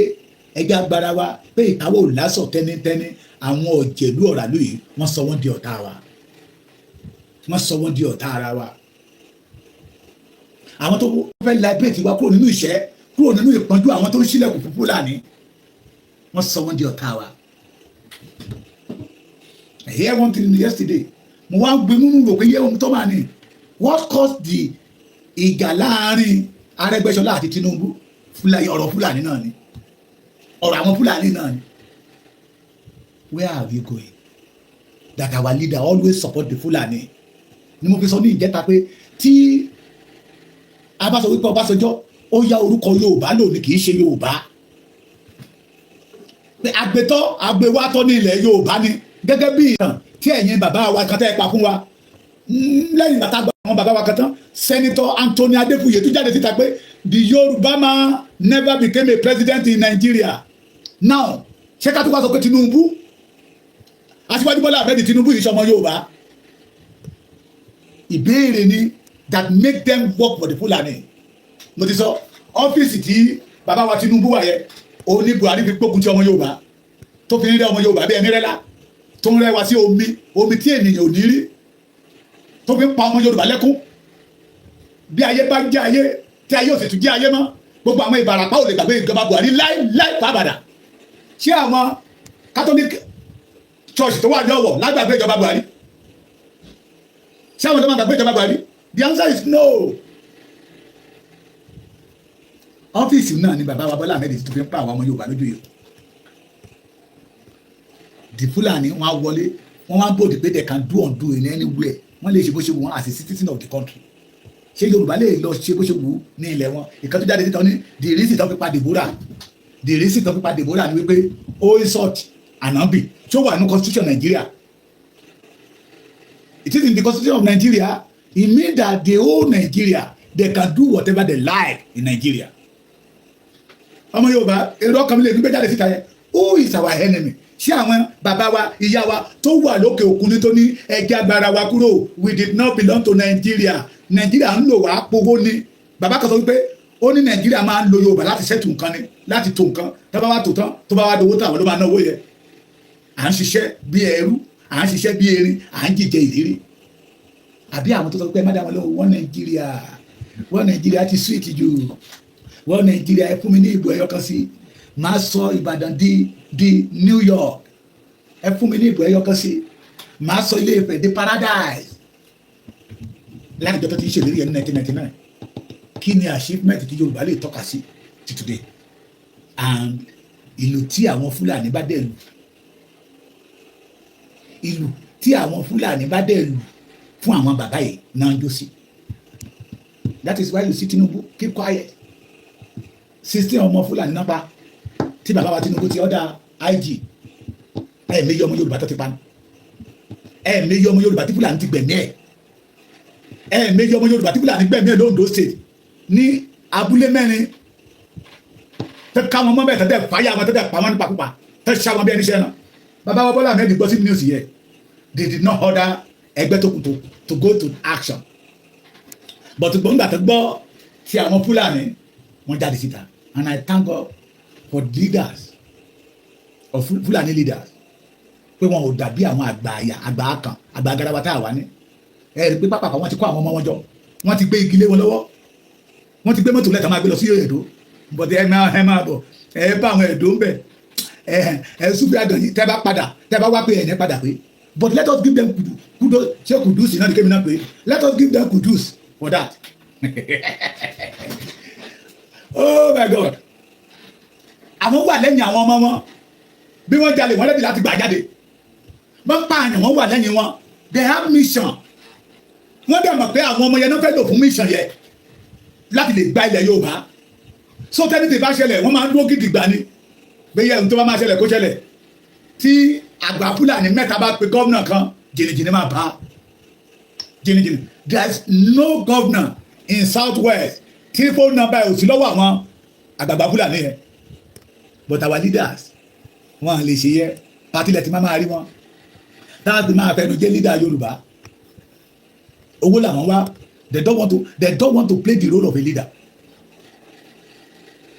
ẹja agbára wa pé ìkáwọ́ ò lásọ̀ tẹ́nítẹ́ní àwọn ọ̀jẹ̀lú ọ̀ràlú yìí wọ́n sọ wọ́n di ọ̀tá wa wọ́n sọ wọ́n di ọ̀tá ara wa. àwọn tó fẹ́ liberate wa kúrò nínú ìṣẹ́ kúrò nínú ìpọ́njú àwọn tó ń ṣílẹ̀kùn fún Fúlàní wọ́n sọ wọ́n di ọ̀tá wa. I hear one thing yesterday mo wá gbé nínú rò pé yẹ ohun tó máa ní what caused the ìjà láàrin Arẹ́gbẹ́ṣọlá àti Tinubu ọ̀rọ̀ Fúlàní náà ni ọ̀rọ̀ àwọn Fúlàní náà ni. Where are we going? That our leader always support the Fulani. Ni mo fi sọ ní ìjẹta pé tí a bá sọ wípé Ọbásanjọ́ ó yá orúkọ Yorùbá lónìí kì í ṣe Yorùbá. Pé àgbẹ̀wátọ́ ní ilẹ̀ Yorùbá ni gẹ́gẹ́ bí ìtàn tí ẹ̀yin bàbá wa kan tẹ́ ẹ pa fún wa lẹ́yìn bàtà àwọn bàbá wa kan tán Senator Anthony Adefuye tó jáde síta pé the Yoruba man never became a president in Nigeria. Now ṣé ká tó wá sọ pé Tinubu Aṣíwájú Bọ́lá Ahmed Tinubu yìí sọmọ Yorùbá? Ìbéèrè ni that make them work for the Fulani. Mo ti sọ ọ́fíìsì tí bàbá wa Tinubu wà yẹ òní Buhari fi gbógun ti ọmọ Yorùbá tó fi ń rẹ ọmọ Yorùbá bí ẹni rẹ́lá tó ń rẹwà sí omi tí ènìyàn ò ní rí tó fi ń pa ọmọ Yorùbá lẹ́kún. Bí ayé bá jẹ́ ayé tí ayé ò sì tún jẹ́ ayé mọ́, gbogbo àwọn Ìbàràpá ò lè gbàgbé ìjọba Buhari láì fàbàdà. Ṣé àwọn Catholic Church tó wà ní Ọ̀wọ̀ lágbàgbé ìjọba Buhari? Ṣé àwọn tó máa gbàgbé ìjọba Buhari? The answer is no. Ọ́fíìsì náà ni bàbá wa Bọ́lá Ahmed tó fi ń pa àwọn ọmọ Yorùbá lójú yìí. The Fulani wọn á wọlé wọn wá ń bòdì pé they can do undo in anywhere. Wọ́n lè ṣe bó ṣe wù wọ́n as a citizen of the country. Ṣé Yorùbá lè lọ ṣe bó ṣe wù ní ilẹ̀ wọn? Ìkan tó jáde síta ní the reason tó fi pa Deborah. The reason tó fi pa Deborah ni wípé ó insult Ànábì tí ó wà ní constitution Nigeria. It is in the constitution of Nigeria. It means that the whole Nigeria they can do whatever they like in Nigeria. Ọmọ Yorùbá èrò ọkàn mi lè gbé jáde síta yẹn. Who is our enemy? Ṣé àwọn bàbá wa ìyá wa tó wà lókè òkun ní tó ní ẹgbẹ́ agbára wa kúrò? We did not belong to Nigeria. Nigeria ń lò wá powó ní. Bàbá kan sọ wípé ó ní Nigeria máa ń lo Yorùbá láti ṣètò nǹkan ni láti tó nǹkan tó bá wá tó tán tó bá wá dowó táwọn ló máa náwó yẹ. À ń ṣiṣẹ́ bí ẹrú, à ń ṣiṣẹ́ bí erin, à ń jíjẹ ìlérí. Àbí àwọn tó sọ pé mádàmú ló wọ́n Nàìjíríà ti sweet jù. Wọ́n Nàìjíríà ẹ fún mi ní ìbò ẹyọ kan sí. Máa sọ Ìbàdàn di New York. Ẹ fún mi ní ìbò ẹyọ kan sí. Máa sọ Ilé Ifẹ̀ di paradise. Láti ìjọba tí ń ṣèlérí yẹn ní 1999. Kí ni achievement tí Yorùbá lè tọ́ka sí ti today? And ìlú tí àwọn Fúlàní bá dẹ̀ lù. Ìlú tí àwọn Fúlàní bá dẹ̀ lù fún àwọn bàbá yìí náà ń jó sí. That is why you see Tinubu keep quiet. 16 ọmọ Fúlàní náà pa tí bàbá wa Tinubu ti ọ̀dà IG. Méjì ọmọ Yorùbá tó ti pa ní. Méjì ọmọ Yorùbá tí Fúlàní ti gbẹ̀mí ẹ̀. Méjì ọmọ Yorùbá tí Fúlàní gbẹ̀mí ẹ̀ l'Ondo State ní abúlé mẹ́rin. Tẹ́ ká wọn mọ́ bẹ́ẹ̀ tẹ́tẹ́ fàyà wọn tẹ́tẹ́ pa wọn nípakúpa tẹ́ ṣá wọn bí ẹni ṣẹ́ náà. Bàbá wa Bọ́lá Ahmed gbọ́ sí news yẹ. They did not order ẹgbẹ́ tó kù to go to action. But gbọ́ngbà tó gbọ́ tí àwọn Fúlàní wọ́n jáde síta. And I thank God for leaders of Fulani leaders pé wọn ò dàbí àwọn àgbà kan àgbà agarawa tá a wà ní. Ẹ rí pé pápá wọn ti kó àwọn ọmọ wọn jọ wọ́n ti gbé igi lé wọn lọ́wọ́ wọ́n ti gbé mọ́tò lẹ́tà máa gbé lọ sí Èdó bọ̀dé ẹ máa bọ̀ ẹ bá àwọn Èdó ń bẹ̀ ẹ súnfẹ́ àgàn yìí tẹ́ bá wá pé ẹ̀yẹ padà pé but let us give them kudos ṣé kudus náà ní kémi náà pé let us give them kudus for that. Oh my God. Àwọn wà lẹ́yìn àwọn ọmọ wọn bí wọ́n jalè wọ́n lẹ́bi láti gbà jáde wọ́n pààyàn wọ́n wà lẹ́yìn wọn they have mission wọ́n dẹ̀ mọ̀ pé àwọn ọmọ yẹn náà fẹ́ lò fún mission yẹn láti lè gba ilẹ̀ Yorùbá so tẹ́lẹ̀ tí bá ṣẹlẹ̀ wọ́n máa ń dúró gidi gbà ni bẹ́ẹ̀ yẹn tó bá máa ṣẹlẹ̀ kó ṣẹlẹ̀ tí àgbà Fúlàní mẹ́ta bá pe gómìnà kan jìnnìjìnnì máa bá jìnnìjìnnì there is no governor in Southwest tí phone number ò sí lọ́wọ́ àwọn àgbààgbà Fúlàní yẹn but our leaders wọn lè ṣe yẹ patilẹ̀ tí máa rí wọn táàbí máa fẹnu jẹ́ leader Yorùbá owó làwọn wá they don't want to play the role of a leader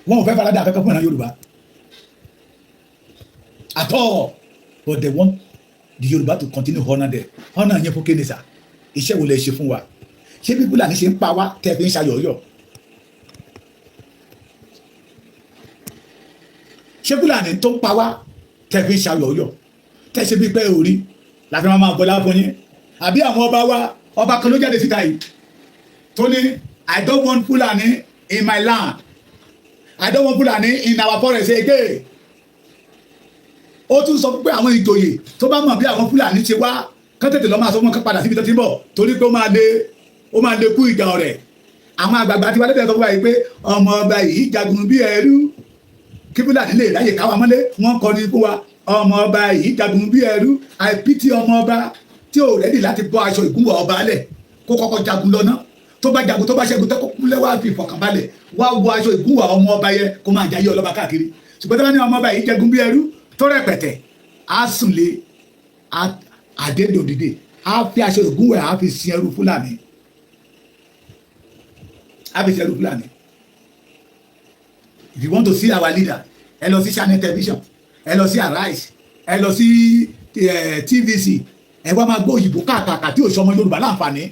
wọn ò fẹ́ farada afẹ́fẹ́ fún ìran Yorùbá at all but they want the Yorùbá to continue honour them honour yẹn fún kéde sá iṣẹ́ wo lè ṣe fún wa ṣé bí Fúlàní ṣe ń pa wá tẹ́ fi ń ṣayọ̀yọ̀ ṣé Fúlàní tó ń pa wá tẹ́ fi ń ṣayọ̀yọ̀ tẹ́ ṣe bí pẹ́ orí láti máa bọ́lá fún yín àbí àwọn ọba wa ọba kan ló jáde síta yìí tó ní I don't want Fúlàní in my land I don't want Fúlàní in our forest again. Ó tún sọ pé àwọn ìjòyè tó bá mọ̀ bí àwọn Fúlàní ṣe wá kán tètè lọ́ máa sọ wọn kán padà síbi tó ti ń bọ̀ torí pé ó máa lè kú ìjà ọ̀rẹ́. Àwọn àgbààgbà tí wọ́n lè sọ fún wa yìí pé ọmọ ọba yìí jagun bí ẹrú kí Fúlàní lè ráyè káwa mọ́lé wọ́n kọ́ ní fún wa ọmọ ọba yìí jagun bí ẹrú I pity ọmọ ọba tí ò rẹ́dì láti bọ́ aṣọ ìgúnwà ọba alẹ̀ kó kọ́kọ́ jagun lọ́nà tó bá jagun tó bá ṣẹ́gun tó kúnlẹ̀ wá fi ìfọ̀kànbalẹ̀ wá wọ aṣọ ìgúnwà ọmọ ọba yẹn kó máa jayé ọlọ́ba káàkiri ṣùgbọ́n tó bá ní ọmọ ọba yìí jẹgun bí ẹrú tó rẹpẹtẹ á sùn lé àdédòdìdè á fi aṣọ ìgúnwà á fi sin ẹrú Fúlàní if you want to see our leader ẹ lọ sí Channel Television ẹ lọ sí Arise ẹ lọ sí TVC ẹ wá máa gbọ́ òyìnbó káàkiri tí òṣù ọmọ Yorùbá láǹfààní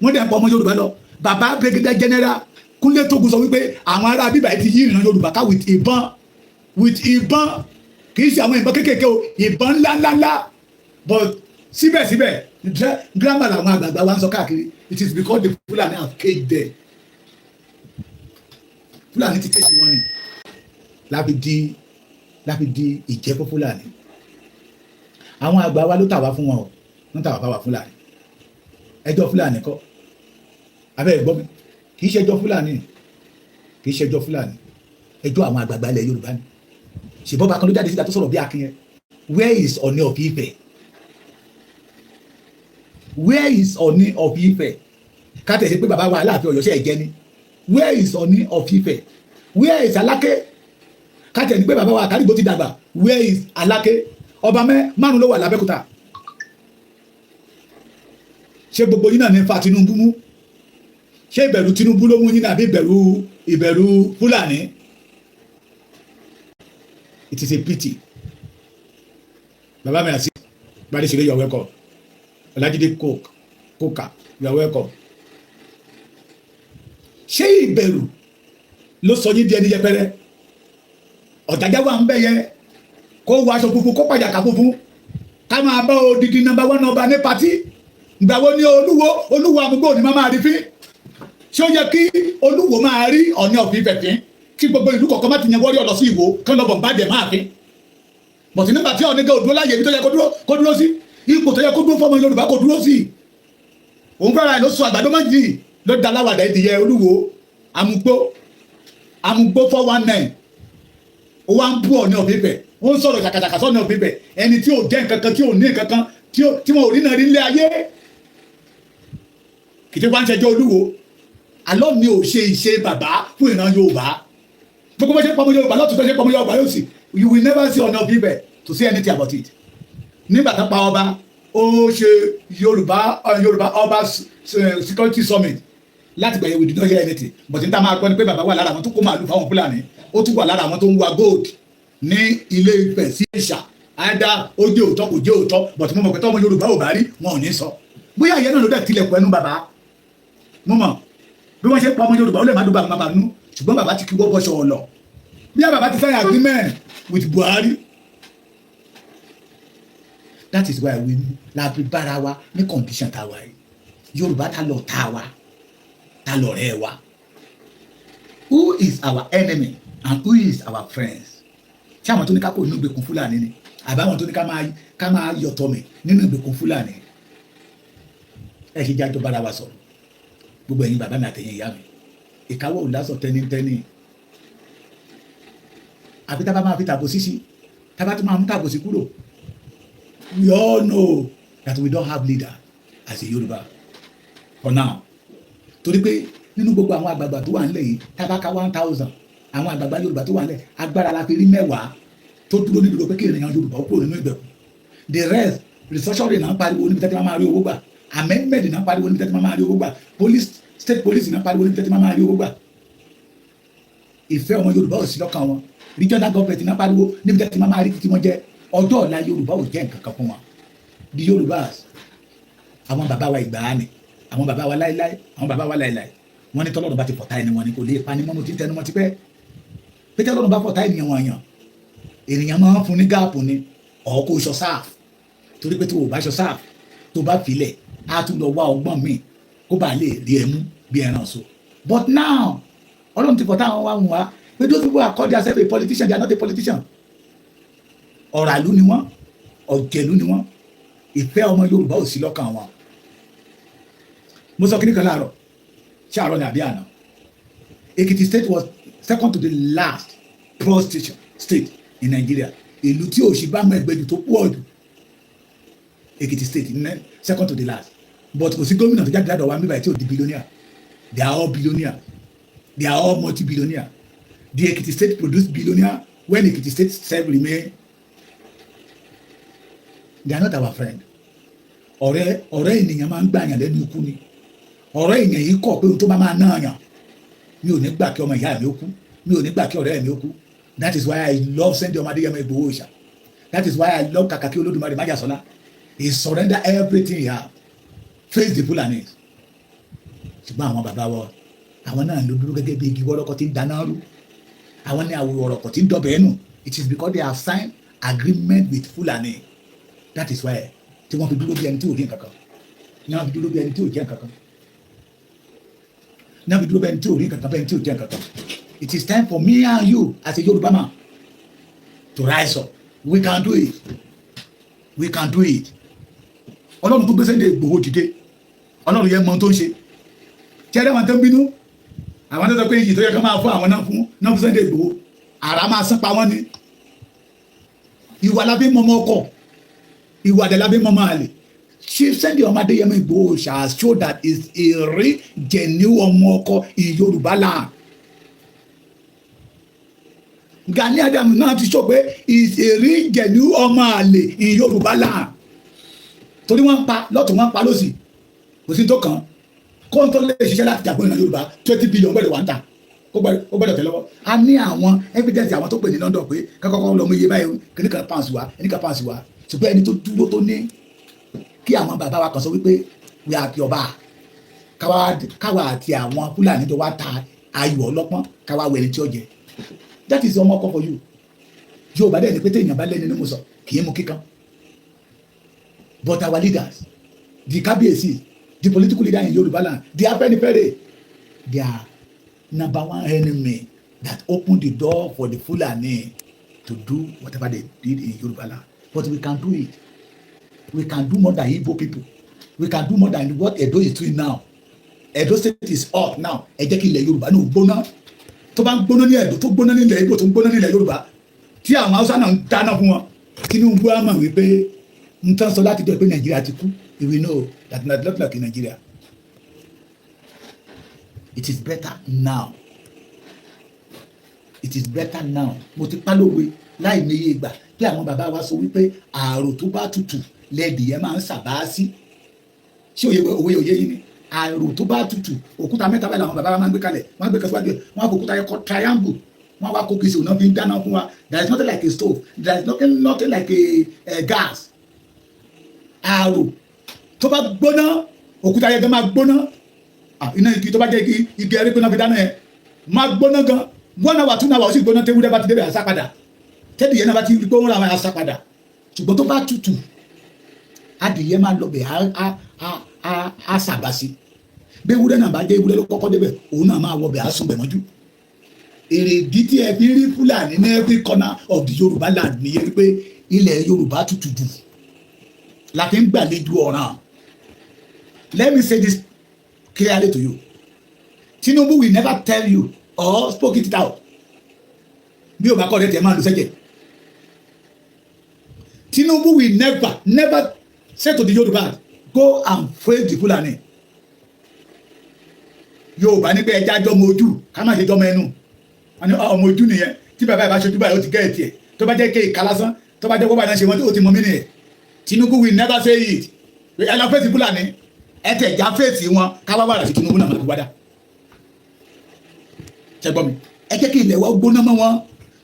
wọ́n dẹ̀ ń pọ̀ ọmọ Yorùbá lọ bàbá Brigadier General Kúnlé Tógun sọ wípé àwọn ará bíbá yìí ti yí ìran Yorùbá ká with ìbọn kì í ṣe àwọn ìbọn kéékèèké o ìbọn ńláńláńlá but síbẹ̀síbẹ̀ grammar làwọn àgbààgbà wa ń sọ káàkiri it is because the Fulani have caged there Fulani ti kéde wọn ni láfi di ìjẹ́pọ̀ Fulani àwọn àgbà wa ló tà wá fún wọn o wọ́n tà wá fáwọn Fulani ẹjọ́ Fulani kọ́ abẹ́rẹ́ gbọ́ mi kì í ṣẹjọ́ Fulani ẹjọ́ àwọn àgbààgbà ilẹ̀ Yorùbá ni ṣèbọ́ bá kan ló jáde síta tó sọ̀rọ̀ bí akin yẹn where is Ọọ̀ni of Ifẹ̀ káàtẹ̀ ṣe pé bàbá wa Aláàfin Ọ̀yọ́ ṣe ẹ̀jẹ̀ ni where is Ọọ̀ni of Ifẹ̀ where is Aláké káàtẹ̀ ní pé bàbá wa Àkàrìgbò ti dàgbà where is Aláké ọba márùn ló wà l'Abẹ́òkúta ṣé gbogbo yín náà ní fa Tinubu mú ṣé ìbẹ̀rù Tinubu ló mú yín àbí ìbẹ̀rù Fúlàní it is a pity bàbá mi àti gbadé ṣeré you are welcome Ọlájídé kóka you are welcome ṣé ìbẹ̀rù ló sọ yín di ẹni yẹpẹrẹ Ọ̀jájá wà ń bẹ̀ yẹ kó wọ aṣọ funfun kó pàjàkà funfun ká máa bá odidi nọ́mbà 1 ọba ní pati ìgbà wo ni olúwo àmúgbò ní máa rí fín ṣé ó yẹ kí olúwo máa rí Ọọ̀ni of Ifẹ̀ fín kí gbogbo ìlú kọ̀ọ̀kan má ti yan wọ́rí ọ̀lọ́ sí Ìwó kí wọ́n lọ bọ̀ ń bàjẹ́ máa fín bọ̀tí nígbà tí Ọọ̀ni gẹ́ òdúró láyé ibi tó yẹ kó dúró sí ipò tó yẹ kó dúró fọmọ Yorùbá kó dúró sí òun fẹ́ra ẹ̀ ló sọ àgbàdo méjì ló da aláwàdà ìdíyẹ olúwo àmúgbó 419 ó wá ń bú Ọọ̀ni of Ifẹ̀ ó ń sọ̀rọ̀ jàkàjàkà sọ́ọ̀ni of Ifẹ̀ ẹni tí ò jẹ́ nǹkankan tí ò ní nǹkankan tí wọn ò rí náà rí nílé ayé kìtì wá ń ṣẹjọ́ olúwo alọ́ mi ò ṣe ìṣe bàbá fún ìran Yorùbá gbogbo bó ṣe pọmọ Yorùbá lọ́tún tó ṣe pọmọ Yorùbá yóò sì you will never see Ọọ̀ni of Ifẹ̀ to say anything about it nígbà tó pa ọba ó ṣe Yorùbá ọba security summit láti gbẹ̀yẹ̀ we did not hear anything but n ta máa gbọ́ ni pé bàbá wà lára àwọn tó kó màálù fáwọn Fúlàní ó tún wà lára àwọn tó ń wa gold ní Ilé Ifẹ̀ sí Ìṣà àdá ó jẹ́ òótọ́ kò jẹ́ òótọ́ but mo mọ̀ pé tọ́mọ Yorùbá ò bá rí wọn ò ní sọ bóyá ìyẹn náà ló dẹ̀ tilẹ̀kùn ẹnu bàbá mo mọ̀ bí wọ́n ṣe pa ọmọ Yorùbá ó lè má dùn bàbá nú ṣùgbọ́n bàbá ti kí wọ́ bọ́ṣọ ọ̀lọ̀ bí bàbá ti sign agreement with Buhari that is why we la fi bára wa ní condition tá a wà yìí Yorùbá ta lọ tá a wà ta lọ rẹ̀ wa who is our enemy and who is our friends ṣé àwọn tó ní ká kó nínú ìgbèkùn Fúlàní ni àbáwọn tó ní ká máa yọ̀tọ̀ mi nínú ìgbèkùn Fúlàní ẹ ṣe jájọ bára wa sọ̀rọ̀ gbogbo ẹ̀yin bàbá mi àtẹ̀yìn ìyá mi ìkáwọ́ ò lásọ̀ tẹ́nítẹ́ní àbí tá a bá máa fi tàbó sísí tá a bá tún máa mú tàbó sí kúrò we all know that we don't have leader as a Yorùbá for now torí pé nínú gbogbo àwọn àgbààgbà tó wà nílẹ̀ yìí tá a bá ka 1000 àwọn àgbààgbà Yorùbá tó wà nílẹ̀ agbára la fi rí 10 tó dúró níbi pé kí ènìyàn Yorùbá ó kúrò nínú ìgbèkùn the rest restructuring náà pariwo níbi tẹ́tí máa rí owó gbà amendment náà pariwo níbi tẹ́tí máa rí owó gbà state police náà pariwo níbi tẹ́tí máa rí owó gbà ìfẹ́ ọmọ Yorùbá ò sí lọ́kàn wọn regional government náà pariwo níbi tẹ́tí máa rí títí wọn jẹ́ ọjọ́ ọ̀la Yorùbá ò jẹ́ nǹkan kan fún wọn the Yorùbás àwọn bàbá wa ìgbàanì àwọn bàbá wa láíláí wọ́n ní tọ́lọ́run bá ti fọ̀tá ẹni wọn ni kò lè pa ni mọ́ mo ti ń tẹnu mọ́ ti pẹ́ pé tọ́lọ́run bá fọ̀tá ènìyàn wọn yàn ènìyàn máa ń fún ní gáàpù ni ọ̀ọ́kó ṣọ sáàf torí pé tó o bá ṣọ sáàf tó bá filẹ̀ á tún lọ wá ọgbọ́n míì kó bá lè rí ẹmú bí ẹran so but now Ọlọ́run ti fọ̀tá àwọn wa hùn wá pé those people are called themselves a politician they are not a politician ọ̀ràlú ni wọ́n ọ̀jẹ̀lú ni wọ́n ìfẹ́ ọmọ Yorùbá ò sí lọ́kàn wọn mo sọ kíní kan láàárọ̀ ṣé àárọ̀ ni àbí àná Ekiti state was second to the last prostitution state in Nigeria ìlú tí òṣì bá mọ ẹgbẹ́jù tó pọ̀ jù Ekiti state second to the last but kò sí gómìnà tó jáde ládọ̀ wa níbàyí tí ò di billionaire. They are all billionaire. They are all multi-billionaire. The Ekiti state produced billionaire when Ekiti state self remain. They are not our friend. Ọ̀rẹ́ ènìyàn máa ń gbàyàn lẹ́nu ikú ni. Ọ̀rẹ́ ènìyàn yìí kọ̀ pé ohun tó bá máa ná àyàn. Mi ò ní gbà kí ọmọ ìyá mi ó kú. Mi ò ní gbà kí ọ̀rẹ́ mi ó kú. That is why I love Sunday Ọmọ Adéyẹmọ Ìgbòho Òòṣà. That is why I love Kàkàkí Olódùmarè Májàsọ́lá. He surrender everything he have. Face the Fulanis. Ṣùgbọ́n àwọn bàbá wa àwọn náà ló dúró gẹ́gẹ́ bí igi wọ́rọ́kọ́ tí ń dáná rú. Àwọn ní àwọn ọ̀rọ̀kọ̀ tí ń dọ̀bẹ̀ ẹnu. It is because they have signed agreement with Fulani. That is why tí wọ́n fi dúró bí ẹni tí ò rí nǹkan kan. Ní wọ́n fi dúró bí ẹni tí ò jẹ́ nǹkan kan. Ní wọ́n fi dúró bí ẹni tí ò rí nǹkan kan bẹ́ẹ̀ tí ò jẹ́ nǹkan kan. It is time for me and you as a Yoruba man to rise up. We can do it. We can do it. Ọlọ́run tó gbé Sunday Igboho dìde. Ọlọ́run yẹn mọ tó ń ṣe. Tí ẹ̀rẹ́ wọn tó ń bínú. Àwọn tó sọ pé iyì tó yẹ kó máa fún àwọn náà fún Sunday Igboho. Àrà máa sán pa wọ́n ní. Ìwà lábẹ́ mọ́mọ́ ọkọ̀. Ìwà àdẹ lábẹ́ mọ́mọ́ àlè. Chief Sunday Ọmọ Adéyẹmọ Ìgbòho shall show that is a real genuine ọmọ ọkọ in Yorùbá land. Gani Adams náà ti sọ pé is a real genuine ọmọ àlè in Yorùbá land. Torí wọ́n pa lọ́tún wọ́n pa lọ́sì. Kò sí tó kàn. Kóńtó lè ṣiṣẹ́ láti jàgbọ́n ìran Yorùbá 20 billion gbọ́dọ̀ wà ń tà. Ó gbọ́dọ̀ tẹ̀ lọ́wọ́. A ní àwọn evidence àwọn tó pè ní London pé kọ́kọ́ lọ́mú iye báyìí kìnnìkan pounds wá kìnnìkan pounds wá. Ṣùgbọ́n ẹni tó dúró tó ní kí àwọn bàbá wa kan sọ wípé we are Yorùbá káwa àti àwọn Fúlàní tó wá ta ayò ọlọ́pọ́n káwa wẹ̀rẹ̀ tí ó jẹ. That is ọmọ ọkọ for you. Yorùbá dẹ̀ ní pété èèyàn bá lẹ́ni ní mo sọ kì í mú kíkan. But our leaders, the kábíyèsí, the political leader in Yorùbá land, they are very they are number one enemy that open the door for the Fulani to do whatever they did in Yorùbá land. But we can do it. We can do more than Igbo people. We can do more than what Edo is doing now. Edo state is up now. Ẹ jẹ́ kí ilẹ̀ Yorùbá náà gbóná. Tó bá ń gbóná ní Edo tó gbóná ní ilẹ̀ Igbo tó ń gbóná ní ilẹ̀ Yorùbá. Tí àwọn Hausa náà ń dáná fún wọn. Tinubu á mọ̀ wípé n tán sọ láti jọ pé Nàìjíríà ti kú. We know that not look like in Nigeria. It is better now. It is better now. Mo ti pálówe láì níye ìgbà bí àwọn bàbá wa sọ wípé ààrò tó bá tutù lẹ́ẹ̀dì yẹn máa ń sàbá sí. Ṣé òwe yìí ni? Ààrò tó bá tutù òkúta mẹ́ta báyìí làwọn bàbá wa máa ń gbé kalẹ̀. Wọ́n á gbé kẹsíwájú ẹ̀. Wọ́n á fò òkúta yẹn kọ́ triangle. Wọ́n á wá kó kìsì òun náà fi ń dáná fún wa. There is nothing like a stove. There is nothing like a gas. Ààrò tó bá gbóná òkúta yẹn gan máa gbóná. Iná igi tó bá jẹ́ igi ẹrí gbóná fi dáná yẹn máa gbóná gan 1 hour 2 hours ó sì gbóná tewúrẹ́ bá ti débẹ̀ àṣà padà tẹ́lẹ̀ yẹn náà bá ti rí pé wọ́n ra àwọn àṣà padà ṣùgbọ́n tó bá tutù adìyẹ máa lọ bẹ̀ á sàbà sí bí ewúrẹ́ náà bá jẹ́ ewúrẹ́ ló kọ́kọ́ débẹ̀ òun náà máa wọ bẹ̀ á sùn bẹ̀ mọ́jú. èrèdí tí ẹ fi rí Fúlàní ní every corner of the Yorùbá land nìyẹn pé ilẹ̀ Yorùbá tutù jù la fi ń gbàlejò ọ̀ràn. Let me say this clearly to you. Tinubu will never tell you or spoke it out. Bí o bá kọ́ ọ̀rẹ́ tẹ̀ máa lò sẹ́jẹ̀. Tinubu will never say to the Yoruba, go and face the Fulani. Yorùbá ní pé ẹja jọmọ ojú ká má ṣe jọmọ ẹnu. Ọmọ ojú nìyẹn tí bàbá ìbá ṣojú báyìí ó ti gẹ́ ẹ̀ tiẹ̀ tó bá jẹ́ kéè kálásán tó bá jẹ́ kó bá náà ṣe wọ́n ó ti mọ mí nìyẹn. Tinubu will never say it. Ẹ lọ fèsì Fulani ẹ tẹ̀ já fèsì wọn káwá wàrà sí Tinubu náà máa fi wádà. Ṣé gbọ́ mi? Ẹ jẹ́ kí ilẹ̀ wa gbóná mọ́ wọn.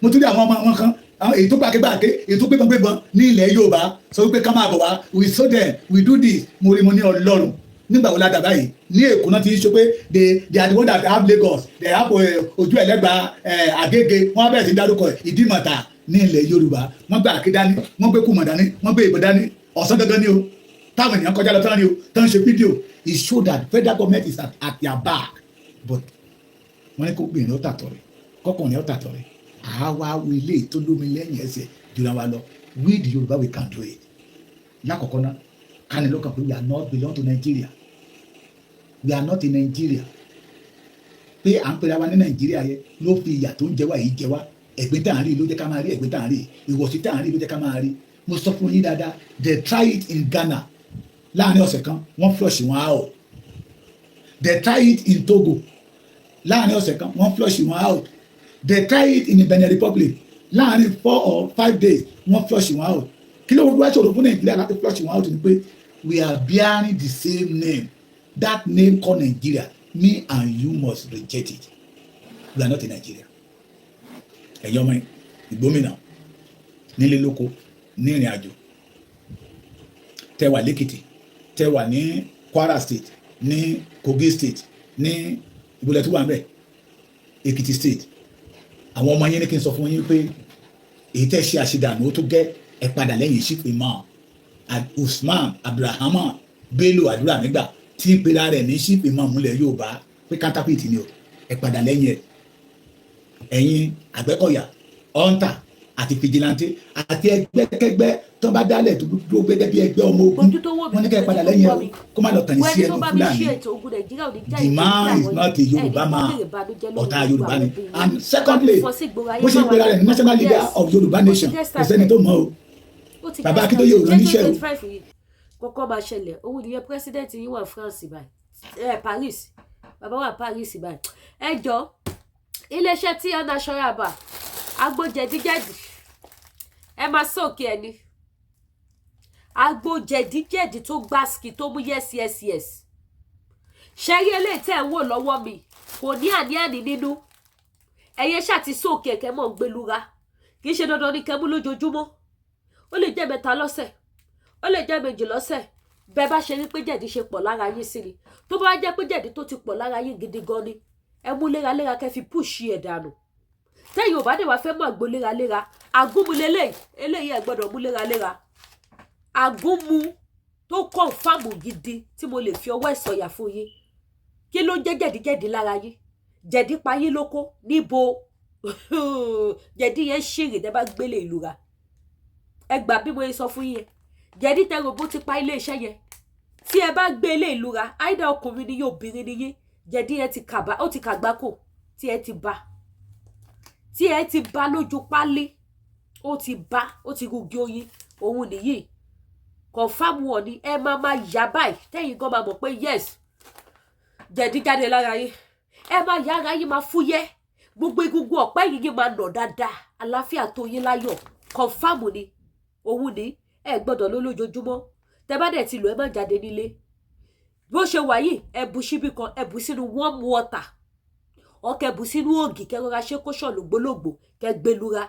Mo tún rí àwọn ọmọ wọn kan àwọn èyí tó gbàgbé èyí tó gbébọn ní ilẹ̀ Yorùbá sọ wípé ká máa bọ̀ wá we saw them we do this mo rí mo ní Ọlọ́run nígbà wo ládàá báyìí ní Èkó náà ti ń sọ pé they are the one that have Lagos they have ojú ẹlẹ́gba Àgége wọ́n bẹ̀rẹ̀ sí dárúkọ Ìdímọ̀tà ní ilẹ̀ Yorùbá wọ́n gbé àké dání wọ́n gbé kùmọ̀ dání wọ́n gbé ìbọn dání ọ̀sán gangan ni o táwọn ènìyàn kọjá lọ tán ni o tán ṣe fídíò it show that federal government is at their back but wọ́n ní kó gbìyànjú ọ̀tàtọ̀ rẹ̀ kọ́kànlẹ̀ ọ̀tàtọ̀ rẹ̀ àwa wo ilé tó lómi lẹ́yìn ẹsẹ̀ jùlọ wa lọ we the Yorùbá we can do it lákọ̀ọ́kọ́ náà kánì lọ́kàn pé we are not belong to Nigeria we are not in Nigeria pé à ń pera wa ní Nàìjíríà yẹn ló fi ìyà tó ń jẹ wá yìí jẹ wá ẹ̀gbẹ́ tá à ń rí ló jẹ́ ká máa rí ẹ̀gbẹ́ tá à ń rí ìwọ̀sí tá à ń rí ló jẹ́ ká máa rí mo sọ fún yín dáadáa they try it in Ghana láàrin ọ̀sẹ̀ kan wọ́n flush wọn out they try it in Togo láàrin ọ̀sẹ̀ kan wọ́n flush wọn out they try it in the Benin Republic láàrin 4 or 5 days wọ́n flush wọn out kí ló wá ṣòro fún Nàìjíríà láti flush wọn out ni pé we are bearing the same name that name called Nigeria me and you must reject it we are not in Nigeria ẹ̀yin ọmọ ìgbómìnà nílé lóko ní ìrìn àjò tẹ́ wà lẹ́kìtì tẹ́ wà ní Kwara State ní Kogi State ní ìbúlẹ̀ tó wà ń bẹ̀ Èkìtì State àwọn ọmọ yín ní kí n sọ fún yín pé èyí tẹ́ ṣe àṣedànù ó tó gẹ́ ẹ padà lẹ́yìn chief imam Usman Abdulrahman Bello àdúrà nígbà tí ń pera rẹ̀ ní chief imam múlẹ̀ Yorùbá pé kátàpìtì ni o ẹ padà lẹ́yìn ẹ̀ ẹ̀yin Àgbẹ̀kọ̀yà ọ̀ǹtà àti fìjìláńtì àti ẹgbẹ́kẹ́gbẹ́ tó bá dálẹ̀ tó dúró gẹ́gẹ́ bí ẹgbẹ́ ọmọ ogun wọn ní ká ẹ padà lẹ́yìn ẹ̀ kó má lọ tàn sí ẹnu Fúlàní the man is not a Yorùbá man ọ̀tá Yorùbá ni and secondly bó ṣe ń pera rẹ̀ ní national leader of Yorùbá nation kò sẹ́ni tó mọ̀ o bàbá Akíntóyè ò ránníṣẹ́ o. kọ́kọ́ máa ṣẹlẹ̀ òun nìyẹn president yìí wà France báyìí Paris bàbá wà Paris báyìí ẹ jọ iléeṣẹ́ tí ọ̀nà aṣọ́ra bà agbójẹ̀díjẹ̀dì ẹ máa sóòkè ẹni agbójẹ̀díjẹ̀dì tó gbáàsì tó mú yes ṣẹ́rí eléyìí tẹ́ ẹ̀ ń wò lọ́wọ́ mi kò ní àní nínú ẹ̀yẹ ṣàti sóòkè ẹ̀kẹ́ mọ̀ ń gbẹlúra kì í ṣe dandan ní kẹ́mú lójoojúmọ́ ó lè jẹ́ 3 lọ́sẹ̀ ó lè jẹ́ 2 lọ́sẹ̀ bẹ́ẹ̀ bá ṣe rí pé jẹ̀dí ṣe pọ̀ lára yín sí ni tó bá jẹ́ pé jẹ̀dí tó ti pọ̀ lára yín gidi gan ni ẹ mú léraléra kẹ́ fi púùṣì ẹ̀ dànù tẹ́yìn ò bá dé wá fẹ́ mọ̀ àgbo léraléra àgúnmu eléyìí ẹ̀ gbọ́dọ̀ mú léraléra àgúnmu tó kọ̀ǹfàmù gidi tí mo lè fi ọwọ́ ẹ̀ sọ̀yà fún yín kí ló ń jẹ́ jẹ̀díjẹ̀dí lára yín jẹ̀dí pa yín lóko níbo jẹ̀dí yẹn ṣèrè tẹ́ bá gbélé ìlú ra ẹ gbà bí mo sọ fún yín jẹ̀dí tẹ́ robó ti pa ilé iṣẹ́ yẹn tí ẹ bá gbé ilé ìlú ra àìdá ọkùnrin ni yóò obìnrin ni yín jẹ̀dí yẹn ó ti kàgbákò tí ẹ ti bá lójú pálí ó ti rugi oyin òun nìyí kọ̀ǹfàmù wọn ni ẹ máa yá báyìí tẹ́yìn gan máa mọ̀ pé yes jẹ̀dí jáde lára yín ẹ máa yá ara yín máa fúyẹ́ gbogbo egungun ọ̀pẹ́ yìí máa nà dáadáa àlàáfíà tó yín láyọ̀ kọ̀ǹfàmù ni òun ni ẹ gbọ́dọ̀ ló lójoojúmọ́ tẹ́ bá dẹ̀ ti lò ẹ má jáde nílé bó ṣe wà yìí ẹ bu síbí kan ẹ bu sínú warm water ọkẹ bù sínú ògì kẹ rọra ṣe kó ṣàn lògbólògbò kẹ gbẹlura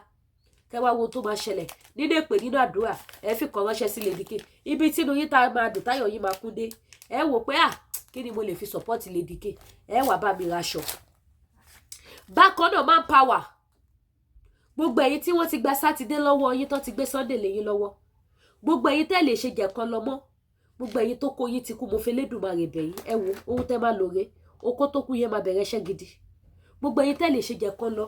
kẹ wá wo tó máa ṣẹlẹ̀ nínú èpè nínú àdúrà ẹ fi kàn ránṣẹ́ sí Lédìké ibi tínú yín tá máa dùn táyọ̀ yín máa kún dé ẹ wò pé kí ni mo lè fi support Lédìké ẹ wà bá mi raṣọ. bákan náà máa ń power gbogbo ẹ̀yin tí wọ́n ti gba sátidé lọ́wọ́ yín tó ti gbé Sunday lẹ́yìn lọ́wọ́ gbogbo ẹ̀yin tẹ́ lè ṣe jẹ̀kan lọ mọ́ gbogbo ẹ̀yin tó kó yín ti kú mo fi Elédùmarè bẹ̀ yín ẹ wo ohun tẹ́ máa lòre okó tó kú yẹn máa bẹ̀rẹ̀ iṣẹ́ gidi gbogbo ẹ̀yin tẹ́ lè ṣe jẹ̀kan lọ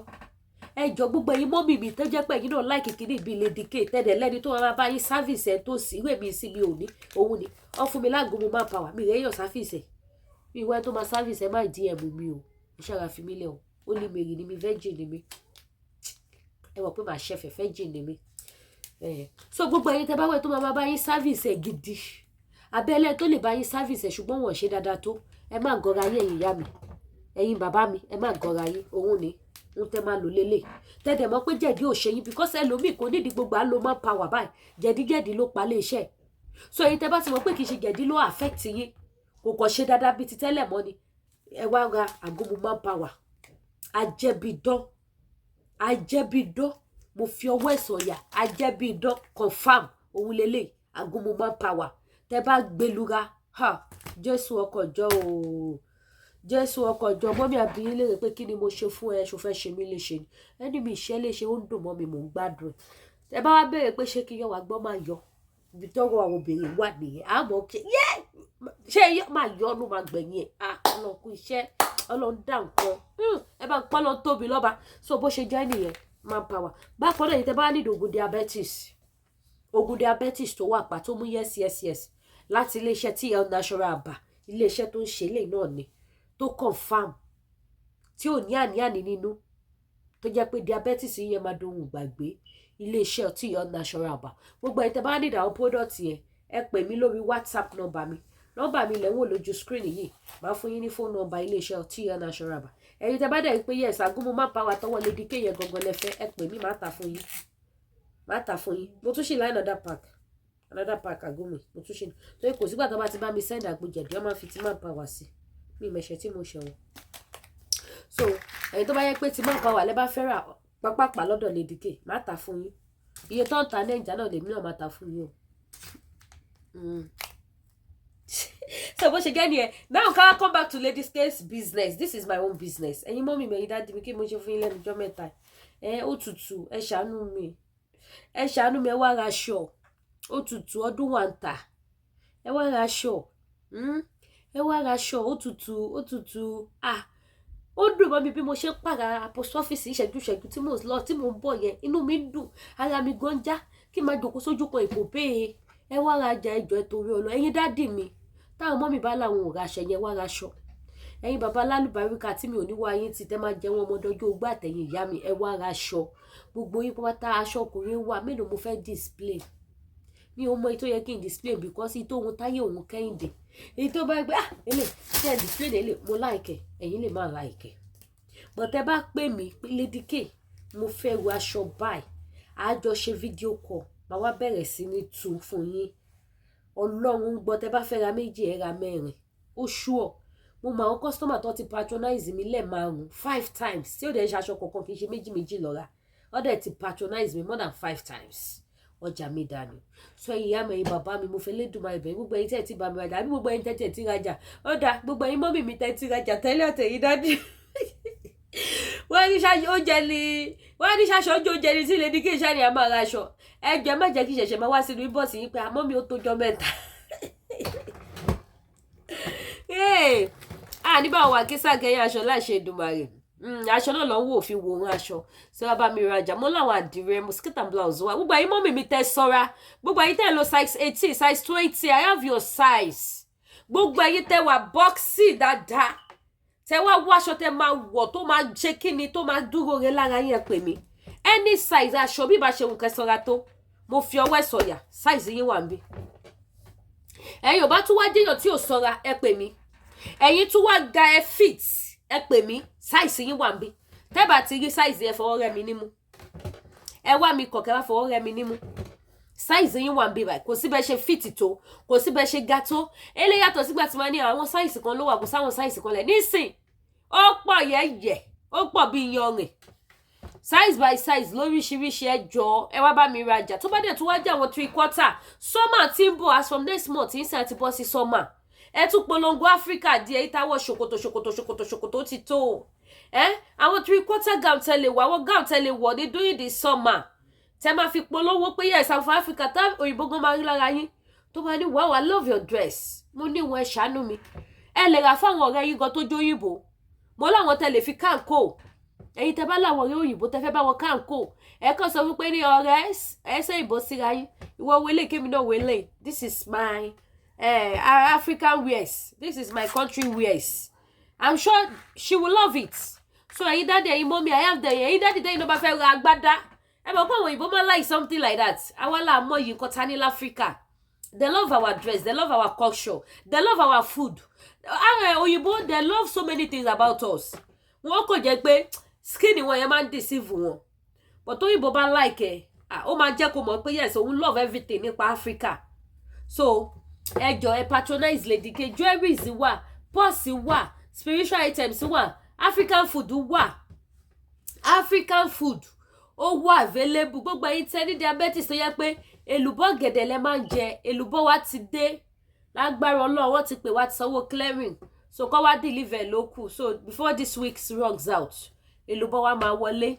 ẹ jọ gbogbo ẹ̀yin mọ́mì mi tó jẹ́ pé ẹ̀yin náà láì kìkìrì bíi Lédìké tẹ́lẹ̀ lẹ́ni tó máa bá yín sáfìsì ẹ̀ tó sì ìwé mi sí mi ò ní òun ni ọ fún mi láàgùn mo máa pàwà mi rẹ̀ yàn sáfìsì ẹ̀ mi ìwé tó máa sáfìsì ẹ̀ máa DM mi o ìṣàrà fi mí lẹ̀ o ó ní mèrì ni mi virgin ni mi ẹ wọ̀ pé màá ṣẹ̀fẹ̀ virgin ni mi so gbogbo ẹ̀yin tẹ́ bá wẹ̀ tó máa bá yín sáfìsì ẹ̀ gidi abẹ́lẹ̀ tó lè bá yín sáfìsì ẹ̀ ṣùgbọ́n wọ́n ṣe dáadáa tó ẹ má gọra yín ẹ̀yin ìyá mi ẹ̀yin bàbá mi ẹ má gọra yín òun ni ń tẹ́ máa lò lélẹ̀ tẹ́tẹ̀ mọ́ pé jẹ̀dí ò ṣe yín because ẹlòmíì kò nídìí gbogbo àlọ́ máa power báyìí jẹ̀díjẹ̀dí ló pa lé iṣẹ́ so ẹ̀yin tẹ́ bá ti mọ̀ pé kì í ṣe jẹ̀dí ló affect yín kò kàn ṣe dáadáa bíi ti tẹ́lẹ̀ mọ́ ni ẹ wá ra àgúnmu máa power ajẹ́bidán mo fi ọwọ́ ẹ̀ sọ̀yà ajẹ́bidán confam òun lélẹ̀ àgúnmu máa power tẹ́ bá gbẹlura Jésù ọkọ̀ jọ ooo Jésù ọkọ̀ ìjọ mọ́mí àbíyín lérè pé kí ni mo ṣe fún ẹ ṣo fẹ́ ṣe mí léṣe ni ẹni mi ìṣẹ́ léṣe ó ń dùn mọ́ mi mò ń gbádùn ẹ bá wá béèrè pé ṣé kí yọ wá gbọ́ máa yọ ibi tọ́rọ àwọn obìnrin wà nìyẹn àmọ́ ṣé máa yọ ọ́nù máa gbẹ̀yìn ẹ̀ ọlọ́kùn iṣẹ́ ọlọ́run dá nǹkan ẹ bá ń pọ́ lọ́n tóbi lọ́ba so bó ṣe jẹ́ nìyẹn máa ń power bákan náà yìí tẹ́ bá nílò oògùn diabetes tó wà pa tó mú yes láti iléeṣẹ́ tí el natural àbá iléeṣẹ́ tó ń ṣe lè náà ni tó confam tí ò ní àní-àní nínú tó jẹ́ pé diabetes yẹn máa dohun gbàgbé iléeṣẹ́ ọtí yọ natural bar. Gbogbo ẹ̀yin tẹ́ bá need àwọn product yẹn ẹ pè mí lórí WhatsApp number mi. Nọ́mbà mi lẹ ń wò lójú screen yìí. Màá fún yín ní phone number iléeṣẹ́ ọtí yọ natural bar. Ẹ̀yin tẹ́ bá dẹ̀ pé yes Agumu manpower tọwọ́ Lady K yẹn gangan lẹ́fẹ́ ẹ pè mí màá tà fún yín. Màá tà fún yín. Mo tún ṣì láì another pack Agumu. Mo tún ṣì tó kò sígbà tó bá ti bá mi send àgbéjẹ̀dì ọmọ fi ti manpower sí. Mi mẹ̀ṣẹ̀ tí mo ṣe wọn. So ẹ̀yin tó bá yẹ pé ti manpower lẹ bá fẹ́ rà pápápá lọ́dọ̀ Lady K màá tà fún yín. Iye tó ń ta Naija náà lèmi náà máa tà fún yín o. So bó ṣe jẹ́ nìyẹn. Now can I come back to Lady K's business? This is my own business. Ẹ̀yin mọ́mì mi ẹ̀yin dáàdì mi kí mo ṣe fún yín lẹ́nu ọjọ́ mẹ́ta. Ó tutù ẹ ṣàánú mi. Ẹ ṣàánú mi ẹ wá ra aṣọ. Ó tutù ọdún wa ń tà. Ẹ wá ra aṣọ. Ẹ wá ra aṣọ ó tutù. Ó dùn mọ́ mi bí mo ṣe ń pààrà post office ìṣẹ́jú tí mo lọ tí mo ń bọ̀ yẹn. Inú mi ń dùn. Ara mi gan já kí n máa jókòó sójú kan ìpò bẹ́ẹ̀. Ẹ wá ra ajá ẹjọ́ ẹ torí ọlọ. Ẹ̀yin dáàdì mi táwọn ọmọ mi bá láwọn ò ra aṣọ yẹn wá ra aṣọ. Ẹ̀yin bàbá lálùbáríkà tí mi ò ní wá yín tí tẹ́ máa jẹ wọn ọmọdọ́jọ́ ogbó àtẹ̀yìn ìyá mi ẹ wá ra aṣọ. Gbogbo yín pátá aṣọ ọkùnrin wà mélòó mo fẹ́ display. Mi ò mọ èyí tó yẹ kí n display because èyí tó ohun táyé òun kẹ́hìndé. Èyí tó bá gbé ele ṣe ẹ display ele mo like ẹ̀yin lè má like. But ẹ bá pè mí pé Lady K mo fẹ́ wo aṣọ báyìí. A jọ ṣe video call. Màá wá bẹ̀rẹ̀ sí ní tú fún yín. Ọlọ́run gbọ́ tẹ́ bá fẹ́ ra méjì ẹ ra mẹ́rin. Ó sure. Mo mọ àwọn customer tó ti patronize mi lẹ́ẹ̀márùn 5 times. Tí ó dẹ̀ ṣe aṣọ kọ̀ọ̀kan kì í ṣe méjì lọ rà. Ó dẹ̀ ti patronize mi more than 5 times. Ọjà mi dànù. So ẹ̀yin ìyá mi ẹ̀yin bàbá mi mo fẹ́ Lédùmarè bẹ̀ gbogbo ẹ̀yin tẹ́ ti bá mi rajà àbí gbogbo ẹ̀yin tẹ́ ti rajà. Ó dà gbogbo ẹ̀yin mọ́mì mi tẹ́ ti rajà tẹ́lẹ̀ àtẹ̀yìn dáàdì. Wọ́n ní ṣáṣọ oúnjẹ ni tí Lady K ṣáà ní a máa ra aṣọ. Ẹ jẹ́ má jẹ́ kí ṣẹ̀ṣẹ̀ máa wá sínú inbox yín pé àmọ́ mi ó tó jọ mẹ́ta. Ní báwo wà kí ságẹ̀yìn aṣọ láṣẹ Èdùmàrè. Aṣọ náà lọ wò fi wòrán aṣọ tí wọ́n bá mi rajà mo láwọn àdìrẹ mosquito and blouse wa gbogbo ẹ̀yin mọ́mì mi tẹ́ ṣọ́ra gbogbo ẹ̀yin tẹ́ lọ size 18 size 20 I have your size gbogbo ẹ̀yin tẹ́ wà boxy dáadáa tẹ́ wá wọ aṣọ tẹ́ máa wọ̀ tó máa ṣe kíni tó máa dúró re lára yín pè mí any size aṣọ bí bá ṣe nǹkan ṣọ́ra tó mo fi ọwọ́ sọ̀yà size yín wà níbí ẹ̀yin ò bá tún wá déyàn tí ò ṣọ́ra ẹ pè mí ẹ̀yin tún wá ga ẹ fit ẹ pè mí size yín wà níbí tẹ́ bá ti rí size ẹ fọwọ́ rẹ́ mi nímú ẹ wá mi kọ̀kẹ́ wá fọwọ́ rẹ́ mi nímú size yín wà níbí báyìí kò sí bẹ́ ṣe fit tó kò sí bẹ́ ṣe ga tó ele yàtọ̀ sígbà tí ma ní àwọn size kan ló wà kò sáwọn size kan lẹ̀ nísìn ó pọ̀ yẹ̀yẹ̀ ó pọ̀ bí yanrìn size by size lóríṣiríṣi ẹ jọ̀ọ́ ẹ wá bá mi rajà tó bá dẹ̀ tún wá jẹ́ àwọn 3/4 summer tí ń bọ̀ as from next month yín sì àti bọ́ sí summer ẹ tún polongo Africa díẹ̀ ìtawọ̀ ṣòkòtò ti tó àwọn 3/4 gown tẹ́lẹ̀ wọ̀ àwọn gown tẹ́lẹ̀ wọ̀ ní during the summer tẹ́ máa fi polówó pé yes South Africa tá òyìnbó gan máa rí lára yín tó máa ní wow I love your dress mo ní wọn ẹ ṣàánú mi ẹ lè rà fáwọn ọ̀rẹ́ yín gan tó jó òyìnbó mo láwọn tẹ́lẹ̀ fi káńkò ẹ̀yin tẹ́ bá láwọn ọ̀rẹ́ òyìnbó tẹ́ fẹ́ bá wọn káńkò ẹ kàn sọ wípé ní ọ̀rẹ́ ẹsẹ̀ ìbò síra yín ìwọ wele kémi náà wele this is my African wears this is my country wears I'm sure she will love it so ẹ̀yin dáàdì ẹ̀yin mọ́mí I have the ẹ̀yin dáàdì tẹ́yin ló bá fẹ́ ra agbádá ẹ mọ̀ pé àwọn òyìnbó máa like something like that àwa là mọ̀ yìí nǹkan ta ní láfíríkà they love our dress they love our culture they love our food òyìnbó they love so many things about us wọn kò jẹ́ pé skin wọn yẹn máa ń deceive wọn but òyìnbó bá like ó máa jẹ́ kó mọ̀ pé yes òun love everything nípa Africa so ẹ jọ̀ọ́ ẹ patronize Lady K jewelries wà purse wà spiritual items wà African food wà African food ó wà available gbogbo ẹ̀yin tẹ́ ní diabetes tó yẹ pé èlùbọ́ gẹ̀dẹ̀ lẹ máa ń jẹ èlùbọ́ wa ti dé lágbára Ọlọ́run wọ́n ti pè wá ti sanwó clearing so kọ́ wá deliver lókù so before this week runs out èlùbọ́ wa máa wọlé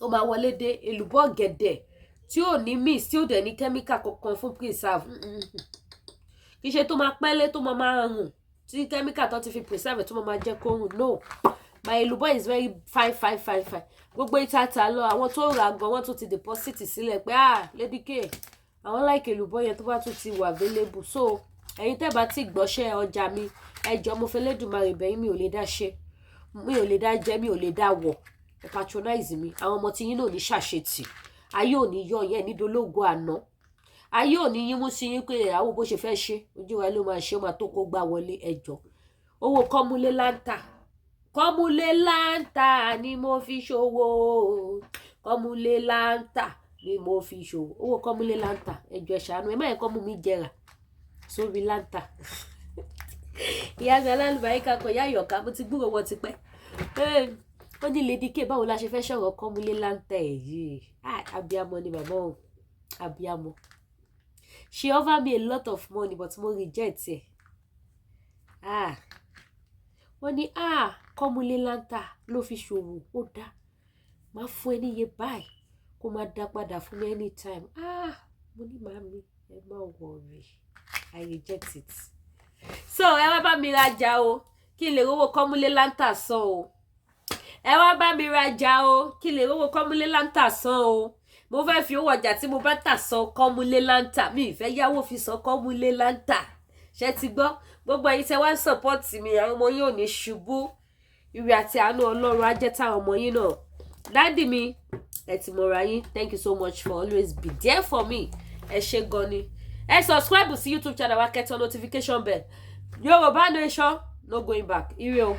ó máa wọlé dé èlùbọ́ gẹ̀dẹ̀ tí ò ní mix tí ò dẹ̀ ní chemical kankan fún preserve kì í ṣe tó máa pẹ́lẹ́ tó máa rùn tí chemical tó ti fi preserve tó máa jẹ́ kó rùn no my èlùbọ́ is very fine gbogbo ìtàtà lọ àwọn tó rà gan wọ́n tún ti deposit sílẹ̀ pé Lady K àwọn like èlùbọ́ yẹn tó bá tún ti wà available so ẹ̀yin tẹ́ bá ti gbọ́ṣẹ́ ọjà mi ẹ jọ̀ọ́ mo fẹ́ Lédùmarè bẹ̀yín mi ò lè dá ṣe mi ò lè dá jẹ mi ò lè dá wọ̀ ẹ patronize mi àwọn ọmọ tí yín náà ní ṣàṣetì ayé ò ní yọ yẹn nídológo àná ayé ò ní yín mú sí yín pé àwọn bó ṣe fẹ́ ṣe ojú wa ló máa ṣe ó máa tó kó gbà wọlé ẹjọ́ owó kọ́múlé láńtà kọ́múlé láńtà ni mo fi ṣòwò kọ́múlé láńtà ni mo fi ṣòwò owó kọ́múlé láńtà ẹjọ́ ẹ ṣàánú ẹ má yẹ kọ́mú mi jẹrà sórí láńtà ìyá mi alálùbáyíká kan ìyá ìyọ̀ká mo ti gbúrò wọn ti pẹ́ ó ní Lady K báwo la ṣe fẹ́ sọ̀rọ̀ kọ́múlé láńtà ẹ̀ yìí abiyamọ ni màmá o abiyamọ she offer me a lot of money but mo reject ẹ̀ wọ́n ní kọ́múlé láńtà ló fi ṣòwò ó dá máa fún ẹ níye báyìí kó máa dá padà fún mi anytime mo ní màmí ẹ má worry I reject it so ẹ wá bá mi rajà o kí n lè rówó kọ́múlé láńtà san o ẹ wá bá mi rajà o kí n lè rówó kọ́múlé láńtà san o mo fẹ́ fi owó ọjà tí mo bá tà san kọ́múlé láńtà mi ìfẹ́ yáwó fi san kọ́múlé láńtà ṣe ti gbọ́ gbogbo ẹ̀yin tẹ́ wá ń support mi àwọn ọmọ yín ò ní ṣubú ire àti àánú Ọlọ́run á jẹ́ táwọn ọmọ yín náà dádì mi ẹ ti mọ̀ra yín thank you so much for always be there for me ẹ ṣé gan ni ẹ subscribe sí YouTube channel wa kẹ́tọ́ notification bell Yorùbá Nation no going back ire o.